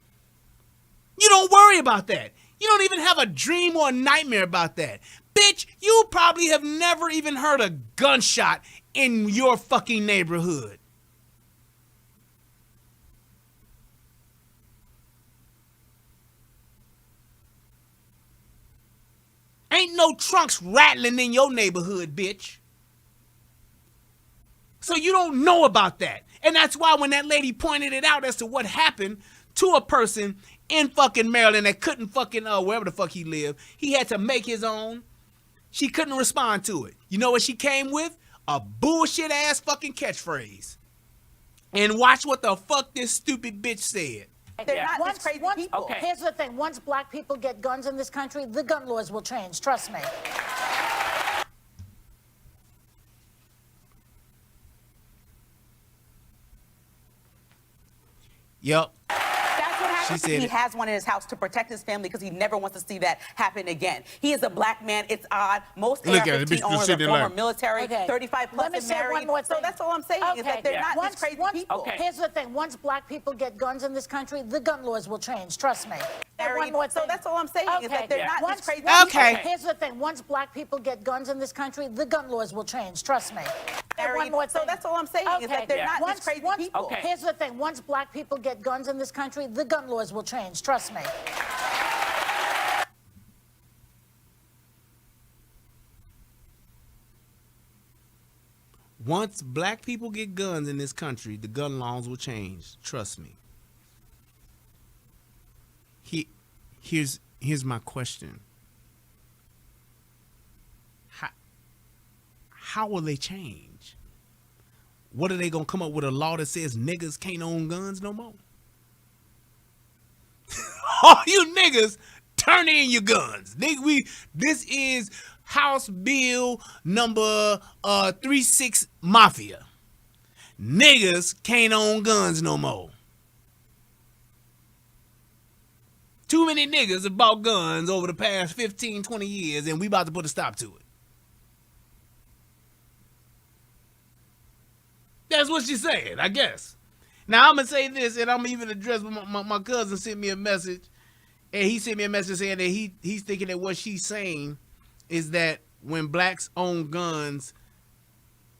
You don't worry about that. You don't even have a dream or a nightmare about that. Bitch, you probably have never even heard a gunshot in your fucking neighborhood. Ain't no trunks rattling in your neighborhood, bitch. So you don't know about that. And that's why when that lady pointed it out as to what happened to a person in fucking Maryland that couldn't fucking, wherever the fuck he lived, he had to make his own. She couldn't respond to it. You know what she came with? A bullshit ass fucking catchphrase. And watch what the fuck this stupid bitch said. they're not just crazy people. Okay. Here's the thing. Once black people get guns in this country, the gun laws will change. Trust me. Yep. That's what happens. said He it. has one in his house to protect his family because he never wants to see that happen again. He is a black man. It's odd. Most Look at it, bitch, AR-15 owners sitting are there former like- military, Okay. 35 plus Let me and say married. one more So thing. that's all I'm saying is that they're not just crazy people. Okay. Here's the thing. Once black people get guns in this country, the gun laws will change. Trust me. Married. One more So thing. that's all I'm saying is that they're not just crazy Okay. people. Here's the thing. Once black people get guns in this country, the gun laws will change. Trust me. Married. So that's all I'm saying is that they're not just crazy people. Okay. Here's the thing. Once black people get guns in this country, the gun laws will change. Trust me. Once black people get guns in this country, the gun laws will change. Trust me. Here's my question. How will they change? What are they gonna come up with a law that says niggas can't own guns no more? All you niggas, turn in your guns. This is House Bill number 36 Mafia. Niggas can't own guns no more. Too many niggas have bought guns over the past 15, 20 years, and we about to put a stop to it. That's what she said, I guess. Now, I'm going to say this, and I'm going to even address my cousin sent me a message, and he sent me a message saying that he's thinking that what she's saying is that when blacks own guns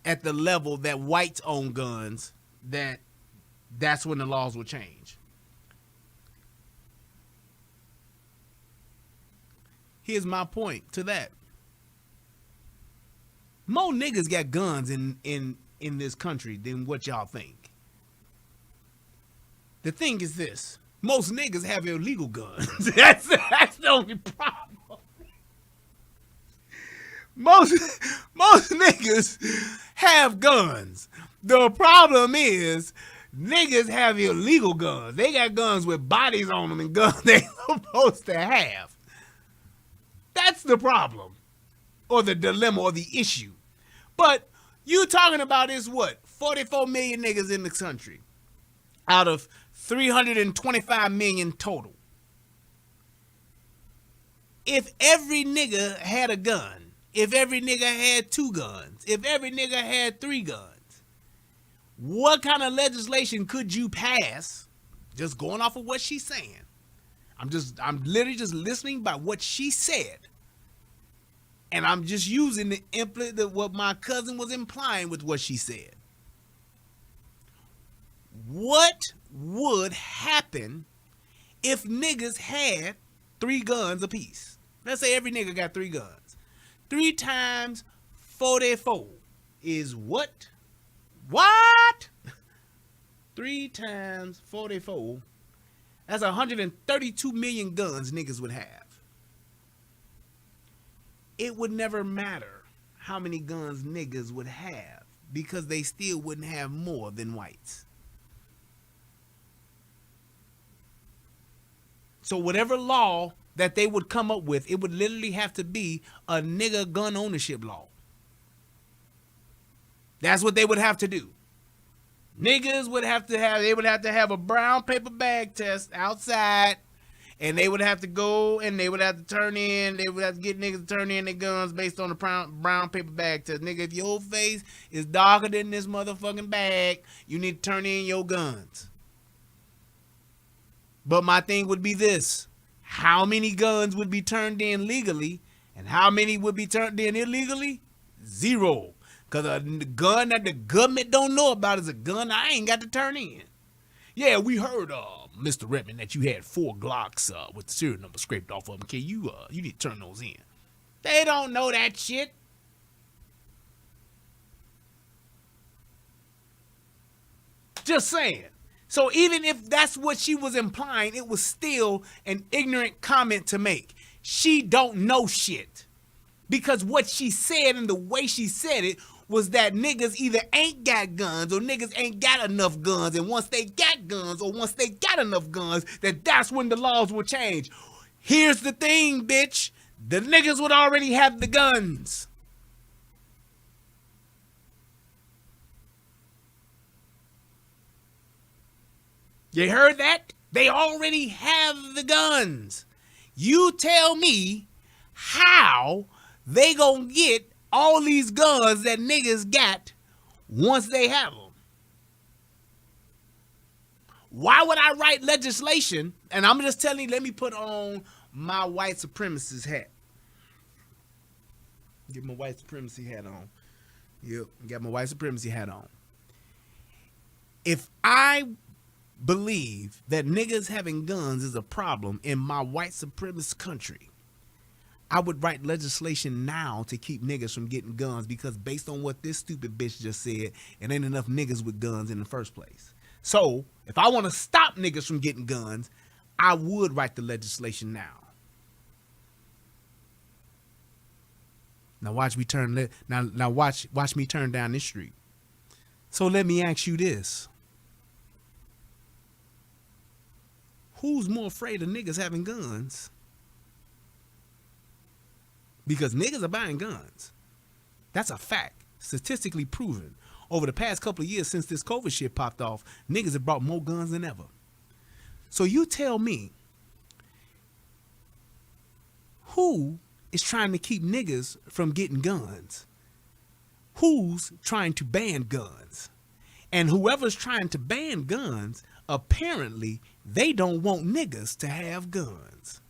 at the level that whites own guns, that's when the laws will change. Here's my point to that. More niggas got guns in this country than what y'all think. The thing is this. Most niggas have illegal guns. That's the only problem. Most niggas have guns. The problem is niggas have illegal guns. They got guns with bodies on them and guns they supposed to have. That's the problem, or the dilemma, or the issue. But you talking about is what? 44 million niggas in the country out of 325 million total. If every nigga had a gun, if every nigga had 2 guns, if every nigga had 3 guns, what kind of legislation could you pass, just going off of what she's saying? I'm literally just listening by what she said. And I'm just using what my cousin was implying with what she said. What would happen if niggas had 3 guns apiece? Let's say every nigga got 3 guns. 3 times 44 is what? What? 3 times 44. That's 132 million guns niggas would have. It would never matter how many guns niggas would have because they still wouldn't have more than whites. So whatever law that they would come up with, it would literally have to be a nigga gun ownership law. That's what they would have to do. Niggas would have to have a brown paper bag test outside, and they would have to go and they would have to get niggas to turn in their guns based on the brown paper bag test. Nigga, if your face is darker than this motherfucking bag, you need to turn in your guns. But my thing would be this: how many guns would be turned in legally and how many would be turned in illegally? 0. Because a gun that the government don't know about is a gun I ain't got to turn in. Yeah, we heard, Mr. Redmond, that you had 4 Glocks with the serial number scraped off of them. Okay, you need to turn those in. They don't know that shit. Just saying. So even if that's what she was implying, it was still an ignorant comment to make. She don't know shit. Because what she said and the way she said it was that niggas either ain't got guns or niggas ain't got enough guns. And once they got guns or once they got enough guns, that's when the laws will change. Here's the thing, bitch. The niggas would already have the guns. You heard that? They already have the guns. You tell me how they gonna get all these guns that niggas got once they have them. Why would I write legislation? And I'm just telling you, let me put on my white supremacist hat. Get my white supremacy hat on. Yep, got my white supremacy hat on. If I believe that niggas having guns is a problem in my white supremacist country, I would write legislation now to keep niggas from getting guns, because based on what this stupid bitch just said, it ain't enough niggas with guns in the first place. So if I want to stop niggas from getting guns, I would write the legislation now. Now watch me turn. Now watch me turn down this street. So let me ask you this: who's more afraid of niggas having guns? Because niggas are buying guns. That's a fact, statistically proven. Over the past couple of years since this COVID shit popped off, niggas have brought more guns than ever. So you tell me, who is trying to keep niggas from getting guns? Who's trying to ban guns? And whoever's trying to ban guns, apparently they don't want niggas to have guns.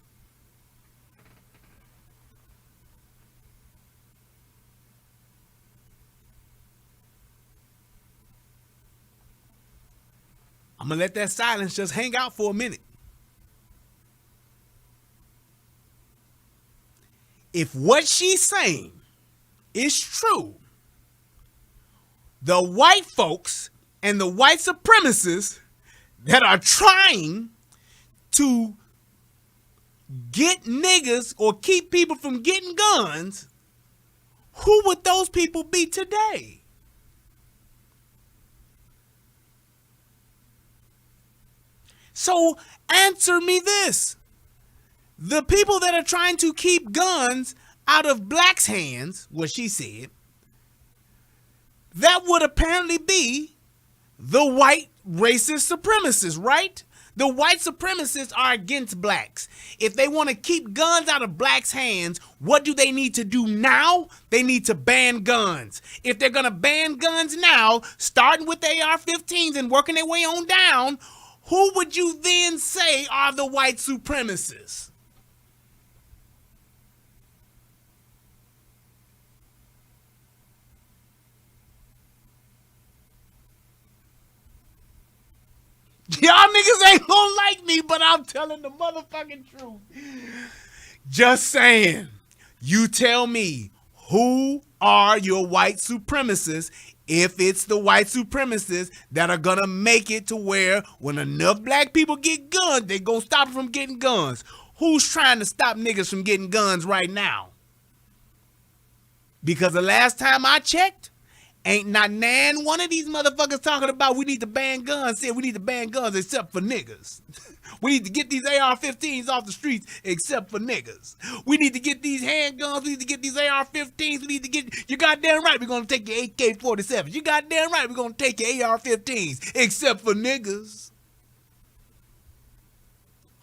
I'm gonna let that silence just hang out for a minute. If what she's saying is true, the white folks and the white supremacists that are trying to get niggas or keep people from getting guns, who would those people be today? So answer me this. The people that are trying to keep guns out of blacks' hands, what she said, that would apparently be the white racist supremacists, right? The white supremacists are against blacks. If they want to keep guns out of blacks' hands, what do they need to do now? They need to ban guns. If they're going to ban guns now, starting with the AR-15s and working their way on down, who would you then say are the white supremacists? Y'all niggas ain't gonna like me, but I'm telling the motherfucking truth. Just saying. You tell me, who are your white supremacists if it's the white supremacists that are gonna make it to where when enough black people get guns, they gonna stop them from getting guns? Who's trying to stop niggas from getting guns right now? Because the last time I checked, ain't not nan one of these motherfuckers talking about we need to ban guns, said we need to ban guns except for niggas. We need to get these AR-15s off the streets except for niggas. We need to get these handguns, we need to get these AR-15s, we need to get, you goddamn right, we're going to take your AK-47s. You goddamn right, we're going to take your AR-15s except for niggas.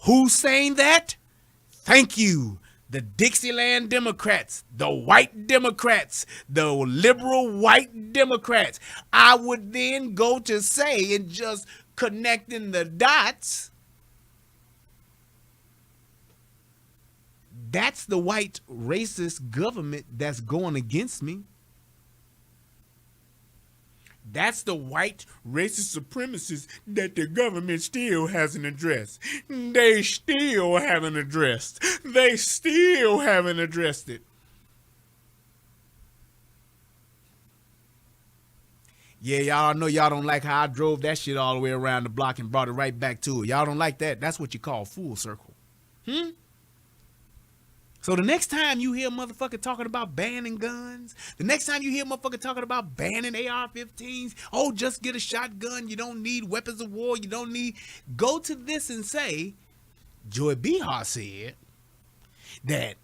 Who's saying that? Thank you. The Dixieland Democrats, the white Democrats, the liberal white Democrats. I would then go to say, and just connecting the dots, that's the white racist government that's going against me. That's the white racist supremacists that the government still hasn't addressed. They still haven't addressed. They still haven't addressed it. Yeah, y'all know y'all don't like how I drove that shit all the way around the block and brought it right back to it. Y'all don't like that. That's what you call full circle. So the next time you hear a motherfucker talking about banning guns, the next time you hear a motherfucker talking about banning AR-15s, oh, just get a shotgun, you don't need weapons of war, you don't need, go to this and say, Joy Behar said that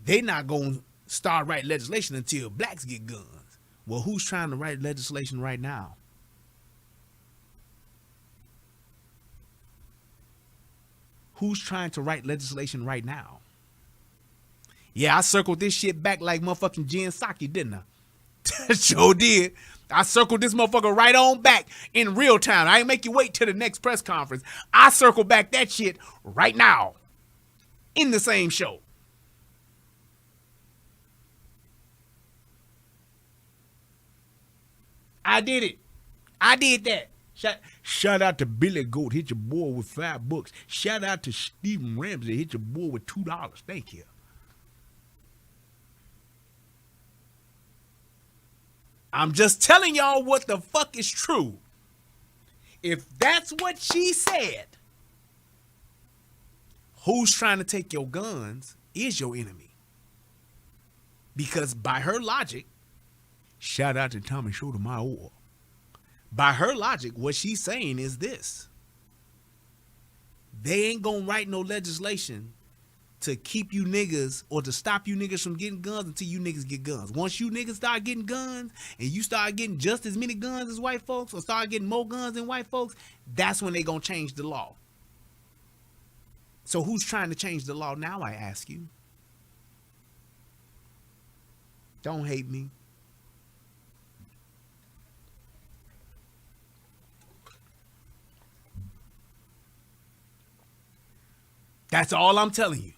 they not going to start writing legislation until blacks get guns. Well, who's trying to write legislation right now? Who's trying to write legislation right now? Yeah, I circled this shit back like motherfucking Jen Psaki, didn't I? Sure did. I circled this motherfucker right on back in real time. I ain't make you wait till the next press conference. I circle back that shit right now in the same show. I did it. I did that. Shout out to Billy Goat, hit your boy with $5. Shout out to Stephen Ramsey, hit your boy with $2. Thank you. I'm just telling y'all what the fuck is true. If that's what she said, who's trying to take your guns is your enemy. Because by her logic, shout out to Tommy Sotomayor. By her logic, what she's saying is this. They ain't gonna write no legislation to keep you niggas or to stop you niggas from getting guns until you niggas get guns. Once you niggas start getting guns and you start getting just as many guns as white folks or start getting more guns than white folks, that's when they gonna change the law. So who's trying to change the law now, I ask you? Don't hate me. That's all I'm telling you.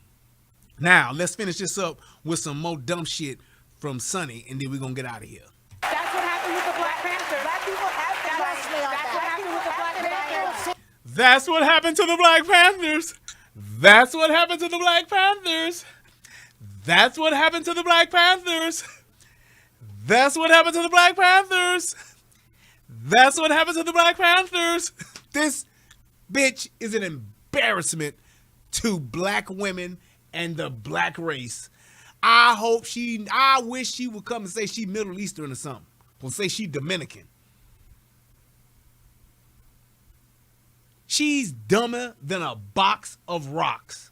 Now, let's finish this up with some more dumb shit from Sonny, and then we're going to get out of here. That's what happened with the Black Panther. Black people have been Trust me on That's what happened with the Black Panther. That's what happened to the Black Panthers. That's what happened to the Black Panthers. That's what happened to the Black Panthers. That's what happened to the Black Panthers. That's what happened to the Black Panthers. This bitch is an embarrassment to black women and the black race. I wish she would come and say she Middle Eastern or something. Or say she Dominican. She's dumber than a box of rocks.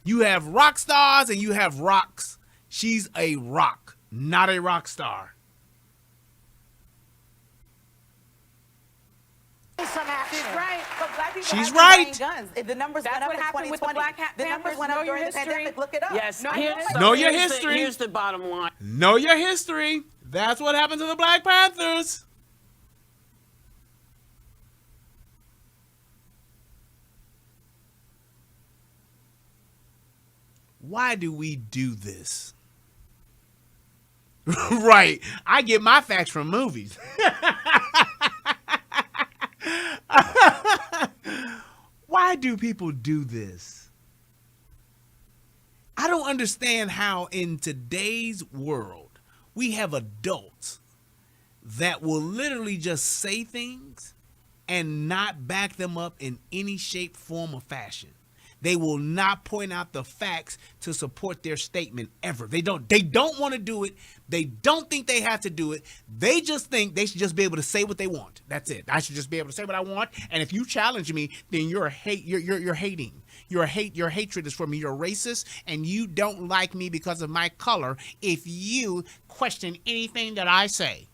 You have rock stars and you have rocks. She's a rock, not a rock star. Some action. She's right. But black people She's have been buying right. guns. The numbers That's went up what in happened with the 2020. Black The numbers Panthers. went Know up your during the history. pandemic. Look it up. Yes. No, Here's yes. the- Know your here's the- history. Here's the bottom line. Know your history. That's what happened to the Black Panthers. Why do we do this? Right. I get my facts from movies. Why do people do this? I don't understand how in today's world we have adults that will literally just say things and not back them up in any shape, form, or fashion. They will not point out the facts to support their statement ever. They don't want to do it. They don't think they have to do it. They just think they should just be able to say what they want. That's it. I should just be able to say what I want. And if you challenge me, then you're hating. Your hatred is for me. You're racist and you don't like me because of my color if you question anything that I say.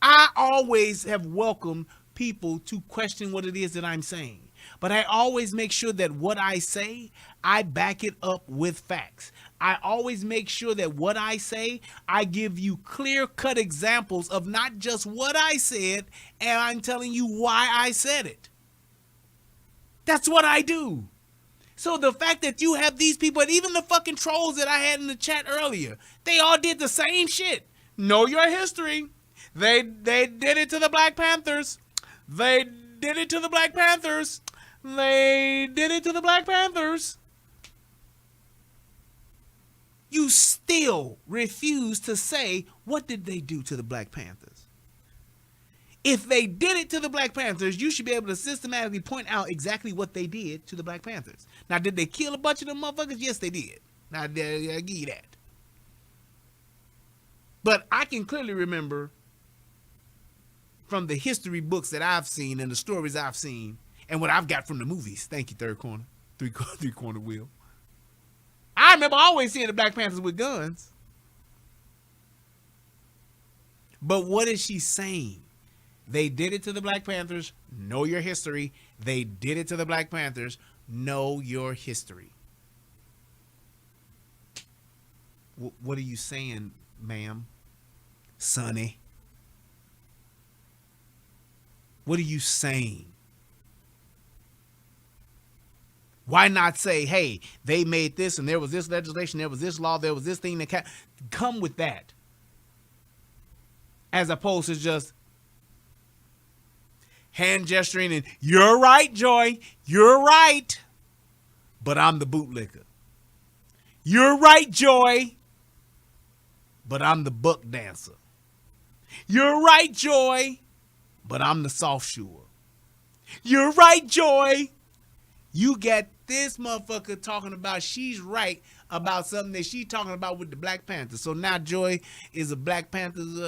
I always have welcomed people to question what it is that I'm saying. But I always make sure that what I say, I back it up with facts. I always make sure that what I say, I give you clear-cut examples of not just what I said, and I'm telling you why I said it. That's what I do. So the fact that you have these people, and even the fucking trolls that I had in the chat earlier, they all did the same shit. Know your history. They did it to the Black Panthers. They did it to the Black Panthers. They did it to the Black Panthers. You still refuse to say, what did they do to the Black Panthers? If they did it to the Black Panthers, you should be able to systematically point out exactly what they did to the Black Panthers. Now, did they kill a bunch of them motherfuckers? Yes, they did. Now, I give you that. But I can clearly remember from the history books that I've seen and the stories I've seen and what I've got from the movies. Thank you, third corner. Three-corner wheel. I remember always seeing the Black Panthers with guns. But what is she saying? They did it to the Black Panthers. Know your history. They did it to the Black Panthers. Know your history. What are you saying, ma'am? Sonny? What are you saying? Why not say, hey, they made this and there was this legislation, there was this law, there was this thing that come with that. As opposed to just hand gesturing and you're right, Joy, you're right. But I'm the bootlicker. You're right, Joy. But I'm the buck dancer. You're right, Joy. But I'm the soft shoer. You're right, Joy. You got this motherfucker talking about she's right about something that she's talking about with the Black Panthers. So now Joy is a Black Panthers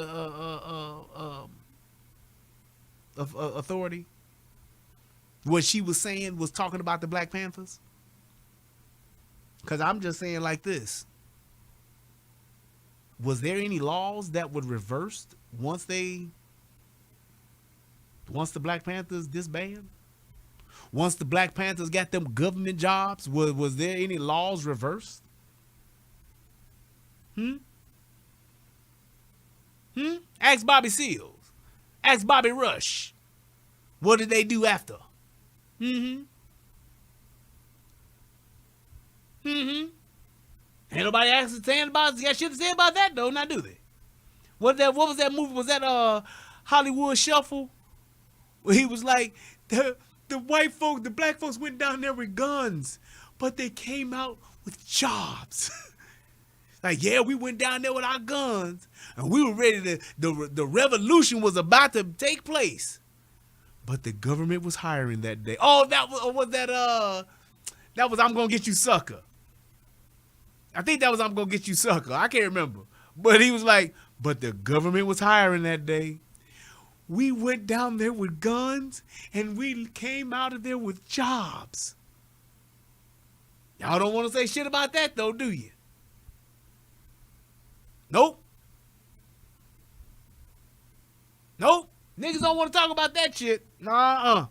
authority. What she was saying was talking about the Black Panthers. Because I'm just saying like this. Was there any laws that would reverse once the Black Panthers disbanded? Once the Black Panthers got them government jobs, was there any laws reversed? Ask Bobby Seals. Ask Bobby Rush. What did they do after? Ain't nobody saying got shit to say about that though, now do they? What was that movie? Was that Hollywood Shuffle? Where he was like, the white folks, the black folks went down there with guns, but they came out with jobs. Like, yeah, we went down there with our guns, and we were ready to, the revolution was about to take place. But the government was hiring that day. Oh, that was I'm Gonna Get You Sucker. I think that was I'm Gonna Get You Sucker. I can't remember. But he was like, but the government was hiring that day. We went down there with guns, and we came out of there with jobs. Y'all don't want to say shit about that, though, do you? Nope. Niggas don't want to talk about that shit. Nah.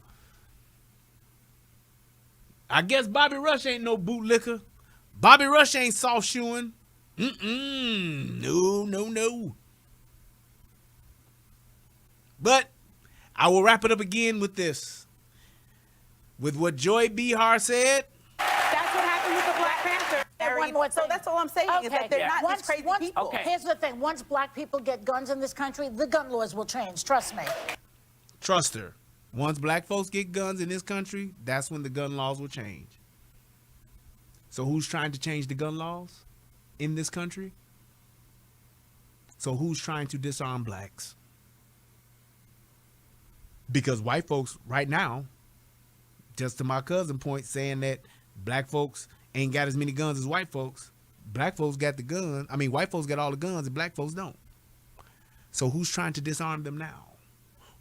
I guess Bobby Rush ain't no bootlicker. Bobby Rush ain't soft shoeing. No. But I will wrap it up again with this. With what Joy Behar said. That's what happened with the Black Panther. One more So thing. that's all I'm saying is that they're not these crazy people. Here's the thing. Once black people get guns in this country, the gun laws will change. Trust me. Trust her. Once black folks get guns in this country, that's when the gun laws will change. So who's trying to change the gun laws in this country? So who's trying to disarm blacks? Because white folks right now, just to my cousin point, saying that black folks ain't got as many guns as white folks. Black folks got the gun. I mean, white folks got all the guns and black folks don't. So who's trying to disarm them now?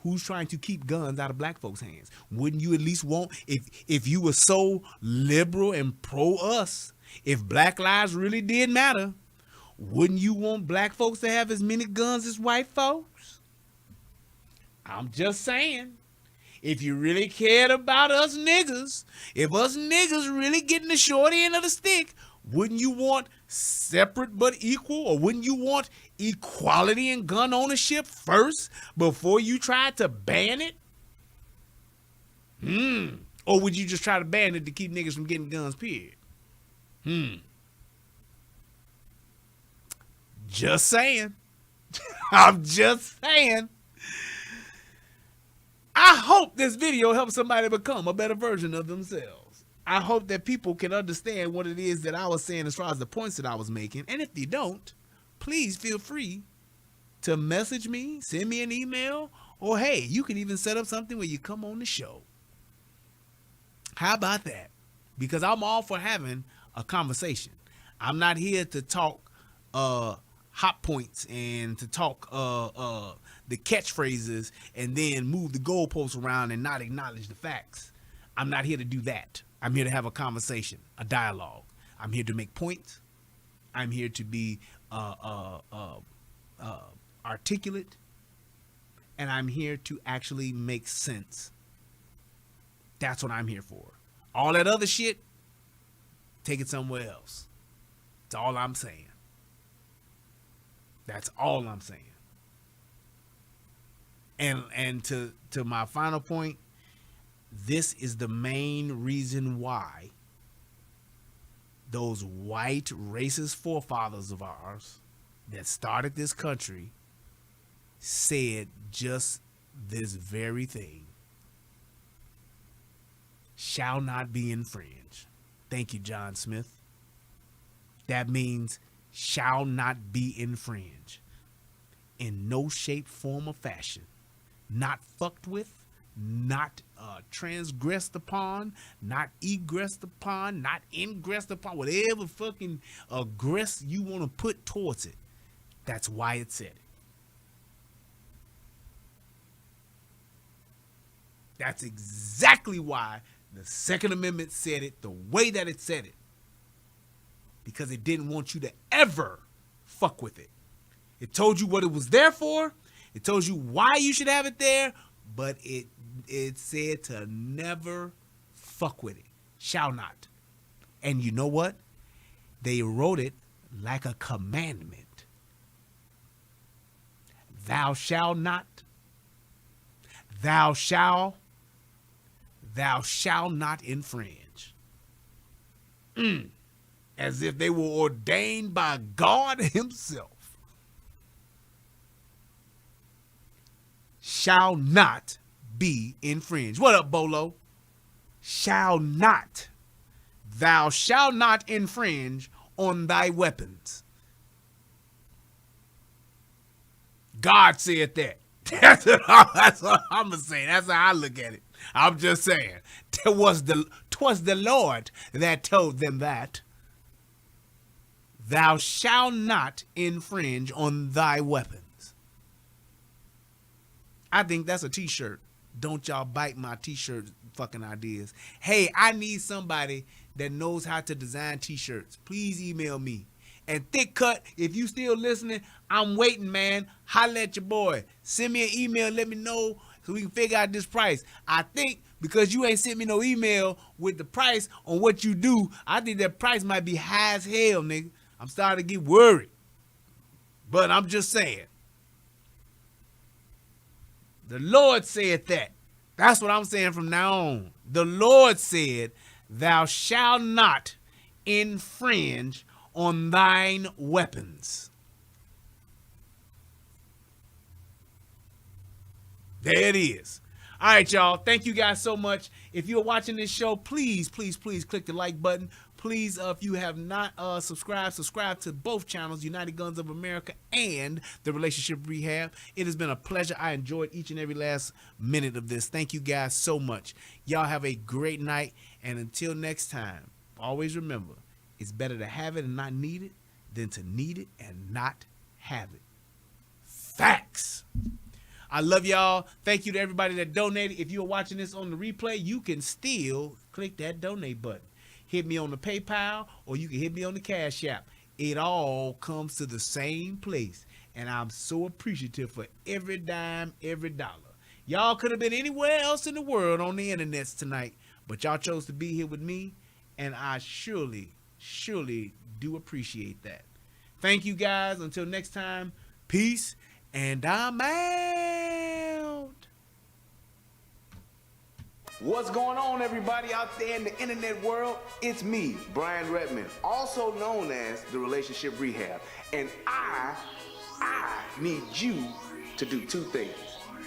Who's trying to keep guns out of black folks' hands? Wouldn't you at least want, if you were so liberal and pro us, if black lives really did matter, wouldn't you want black folks to have as many guns as white folks? I'm just saying. If you really cared about us niggas, if us niggas really getting the short end of the stick, wouldn't you want separate but equal, or wouldn't you want equality in gun ownership first before you tried to ban it? Or would you just try to ban it to keep niggas from getting guns, period? Just saying. I'm just saying. I hope this video helps somebody become a better version of themselves. I hope that people can understand what it is that I was saying as far as the points that I was making. And if you don't, please feel free to message me, send me an email, or hey, you can even set up something where you come on the show. How about that? Because I'm all for having a conversation. I'm not here to talk hot points and to talk the catchphrases and then move the goalposts around and not acknowledge the facts. I'm not here to do that. I'm here to have a conversation, a dialogue. I'm here to make points. I'm here to be articulate, and I'm here to actually make sense. That's what I'm here for. All that other shit, take it somewhere else. That's all I'm saying. That's all I'm saying. And to my final point, this is the main reason why those white racist forefathers of ours that started this country said just this very thing. Shall not be infringed. Thank you, John Smith. That means shall not be infringed. In no shape, form, or fashion. Not fucked with, not transgressed upon, not egressed upon, not ingressed upon, whatever fucking aggress you want to put towards it. That's why it said it. That's exactly why the Second Amendment said it the way that it said it. Because it didn't want you to ever fuck with it. It told you what it was there for. It tells you why you should have it there, but it said to never fuck with it. Shall not. And you know what? They wrote it like a commandment. Thou shalt not. Thou shalt not infringe. As if they were ordained by God himself. Shall not be infringed. What up, Bolo? Shall not. Thou shalt not infringe on thy weapons. God said that. That's what I'm going to say. That's how I look at it. I'm just saying. 'Twas the Lord that told them that. Thou shalt not infringe on thy weapons. I think that's a t-shirt. Don't y'all bite my t-shirt fucking ideas. Hey, I need somebody that knows how to design t-shirts. Please email me. And Thick Cut, if you still listening, I'm waiting, man. Holla at your boy. Send me an email, let me know so we can figure out this price. I think because you ain't sent me no email with the price on what you do, I think that price might be high as hell, nigga. I'm starting to get worried. But I'm just saying. The Lord said that. That's what I'm saying from now on. The Lord said, thou shalt not infringe on thine weapons. There it is. All right, y'all. Thank you guys so much. If you're watching this show, please, please, please click the like button. Please, if you have not subscribe to both channels, United Guns of America and The Relationship Rehab. It has been a pleasure. I enjoyed each and every last minute of this. Thank you guys so much. Y'all have a great night. And until next time, always remember, it's better to have it and not need it than to need it and not have it. Facts. I love y'all. Thank you to everybody that donated. If you're watching this on the replay, you can still click that donate button. Hit me on the PayPal or you can hit me on the Cash App. It all comes to the same place. And I'm so appreciative for every dime, every dollar. Y'all could have been anywhere else in the world on the internet tonight, but y'all chose to be here with me, and I surely do appreciate that. Thank you guys. Until next time, peace, and I'm out. What's going on, everybody out there in the internet world? It's me, Brian Redmond, also known as The Relationship Rehab. And I need you to do two things.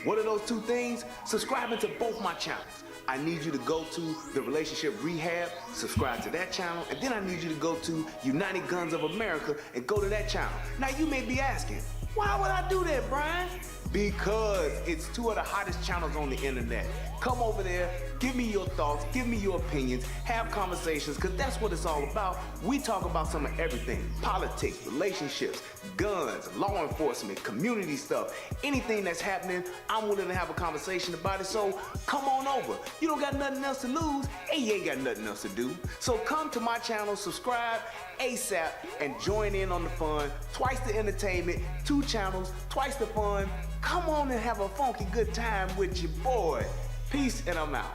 What are those two things? Subscribing to both my channels. I need you to go to The Relationship Rehab, subscribe to that channel, and then I need you to go to United Guns of America and go to that channel. Now you may be asking, why would I do that, Brian? Because it's two of the hottest channels on the internet. Come over there, give me your thoughts, give me your opinions, have conversations, because that's what it's all about. We talk about some of everything. Politics, relationships, guns, law enforcement, community stuff. Anything that's happening, I'm willing to have a conversation about it, so come on over. You don't got nothing else to lose, and you ain't got nothing else to do. So come to my channel, subscribe ASAP, and join in on the fun. Twice the entertainment, 2 channels, twice the fun. Come on and have a funky good time with your boy. Peace, and I'm out.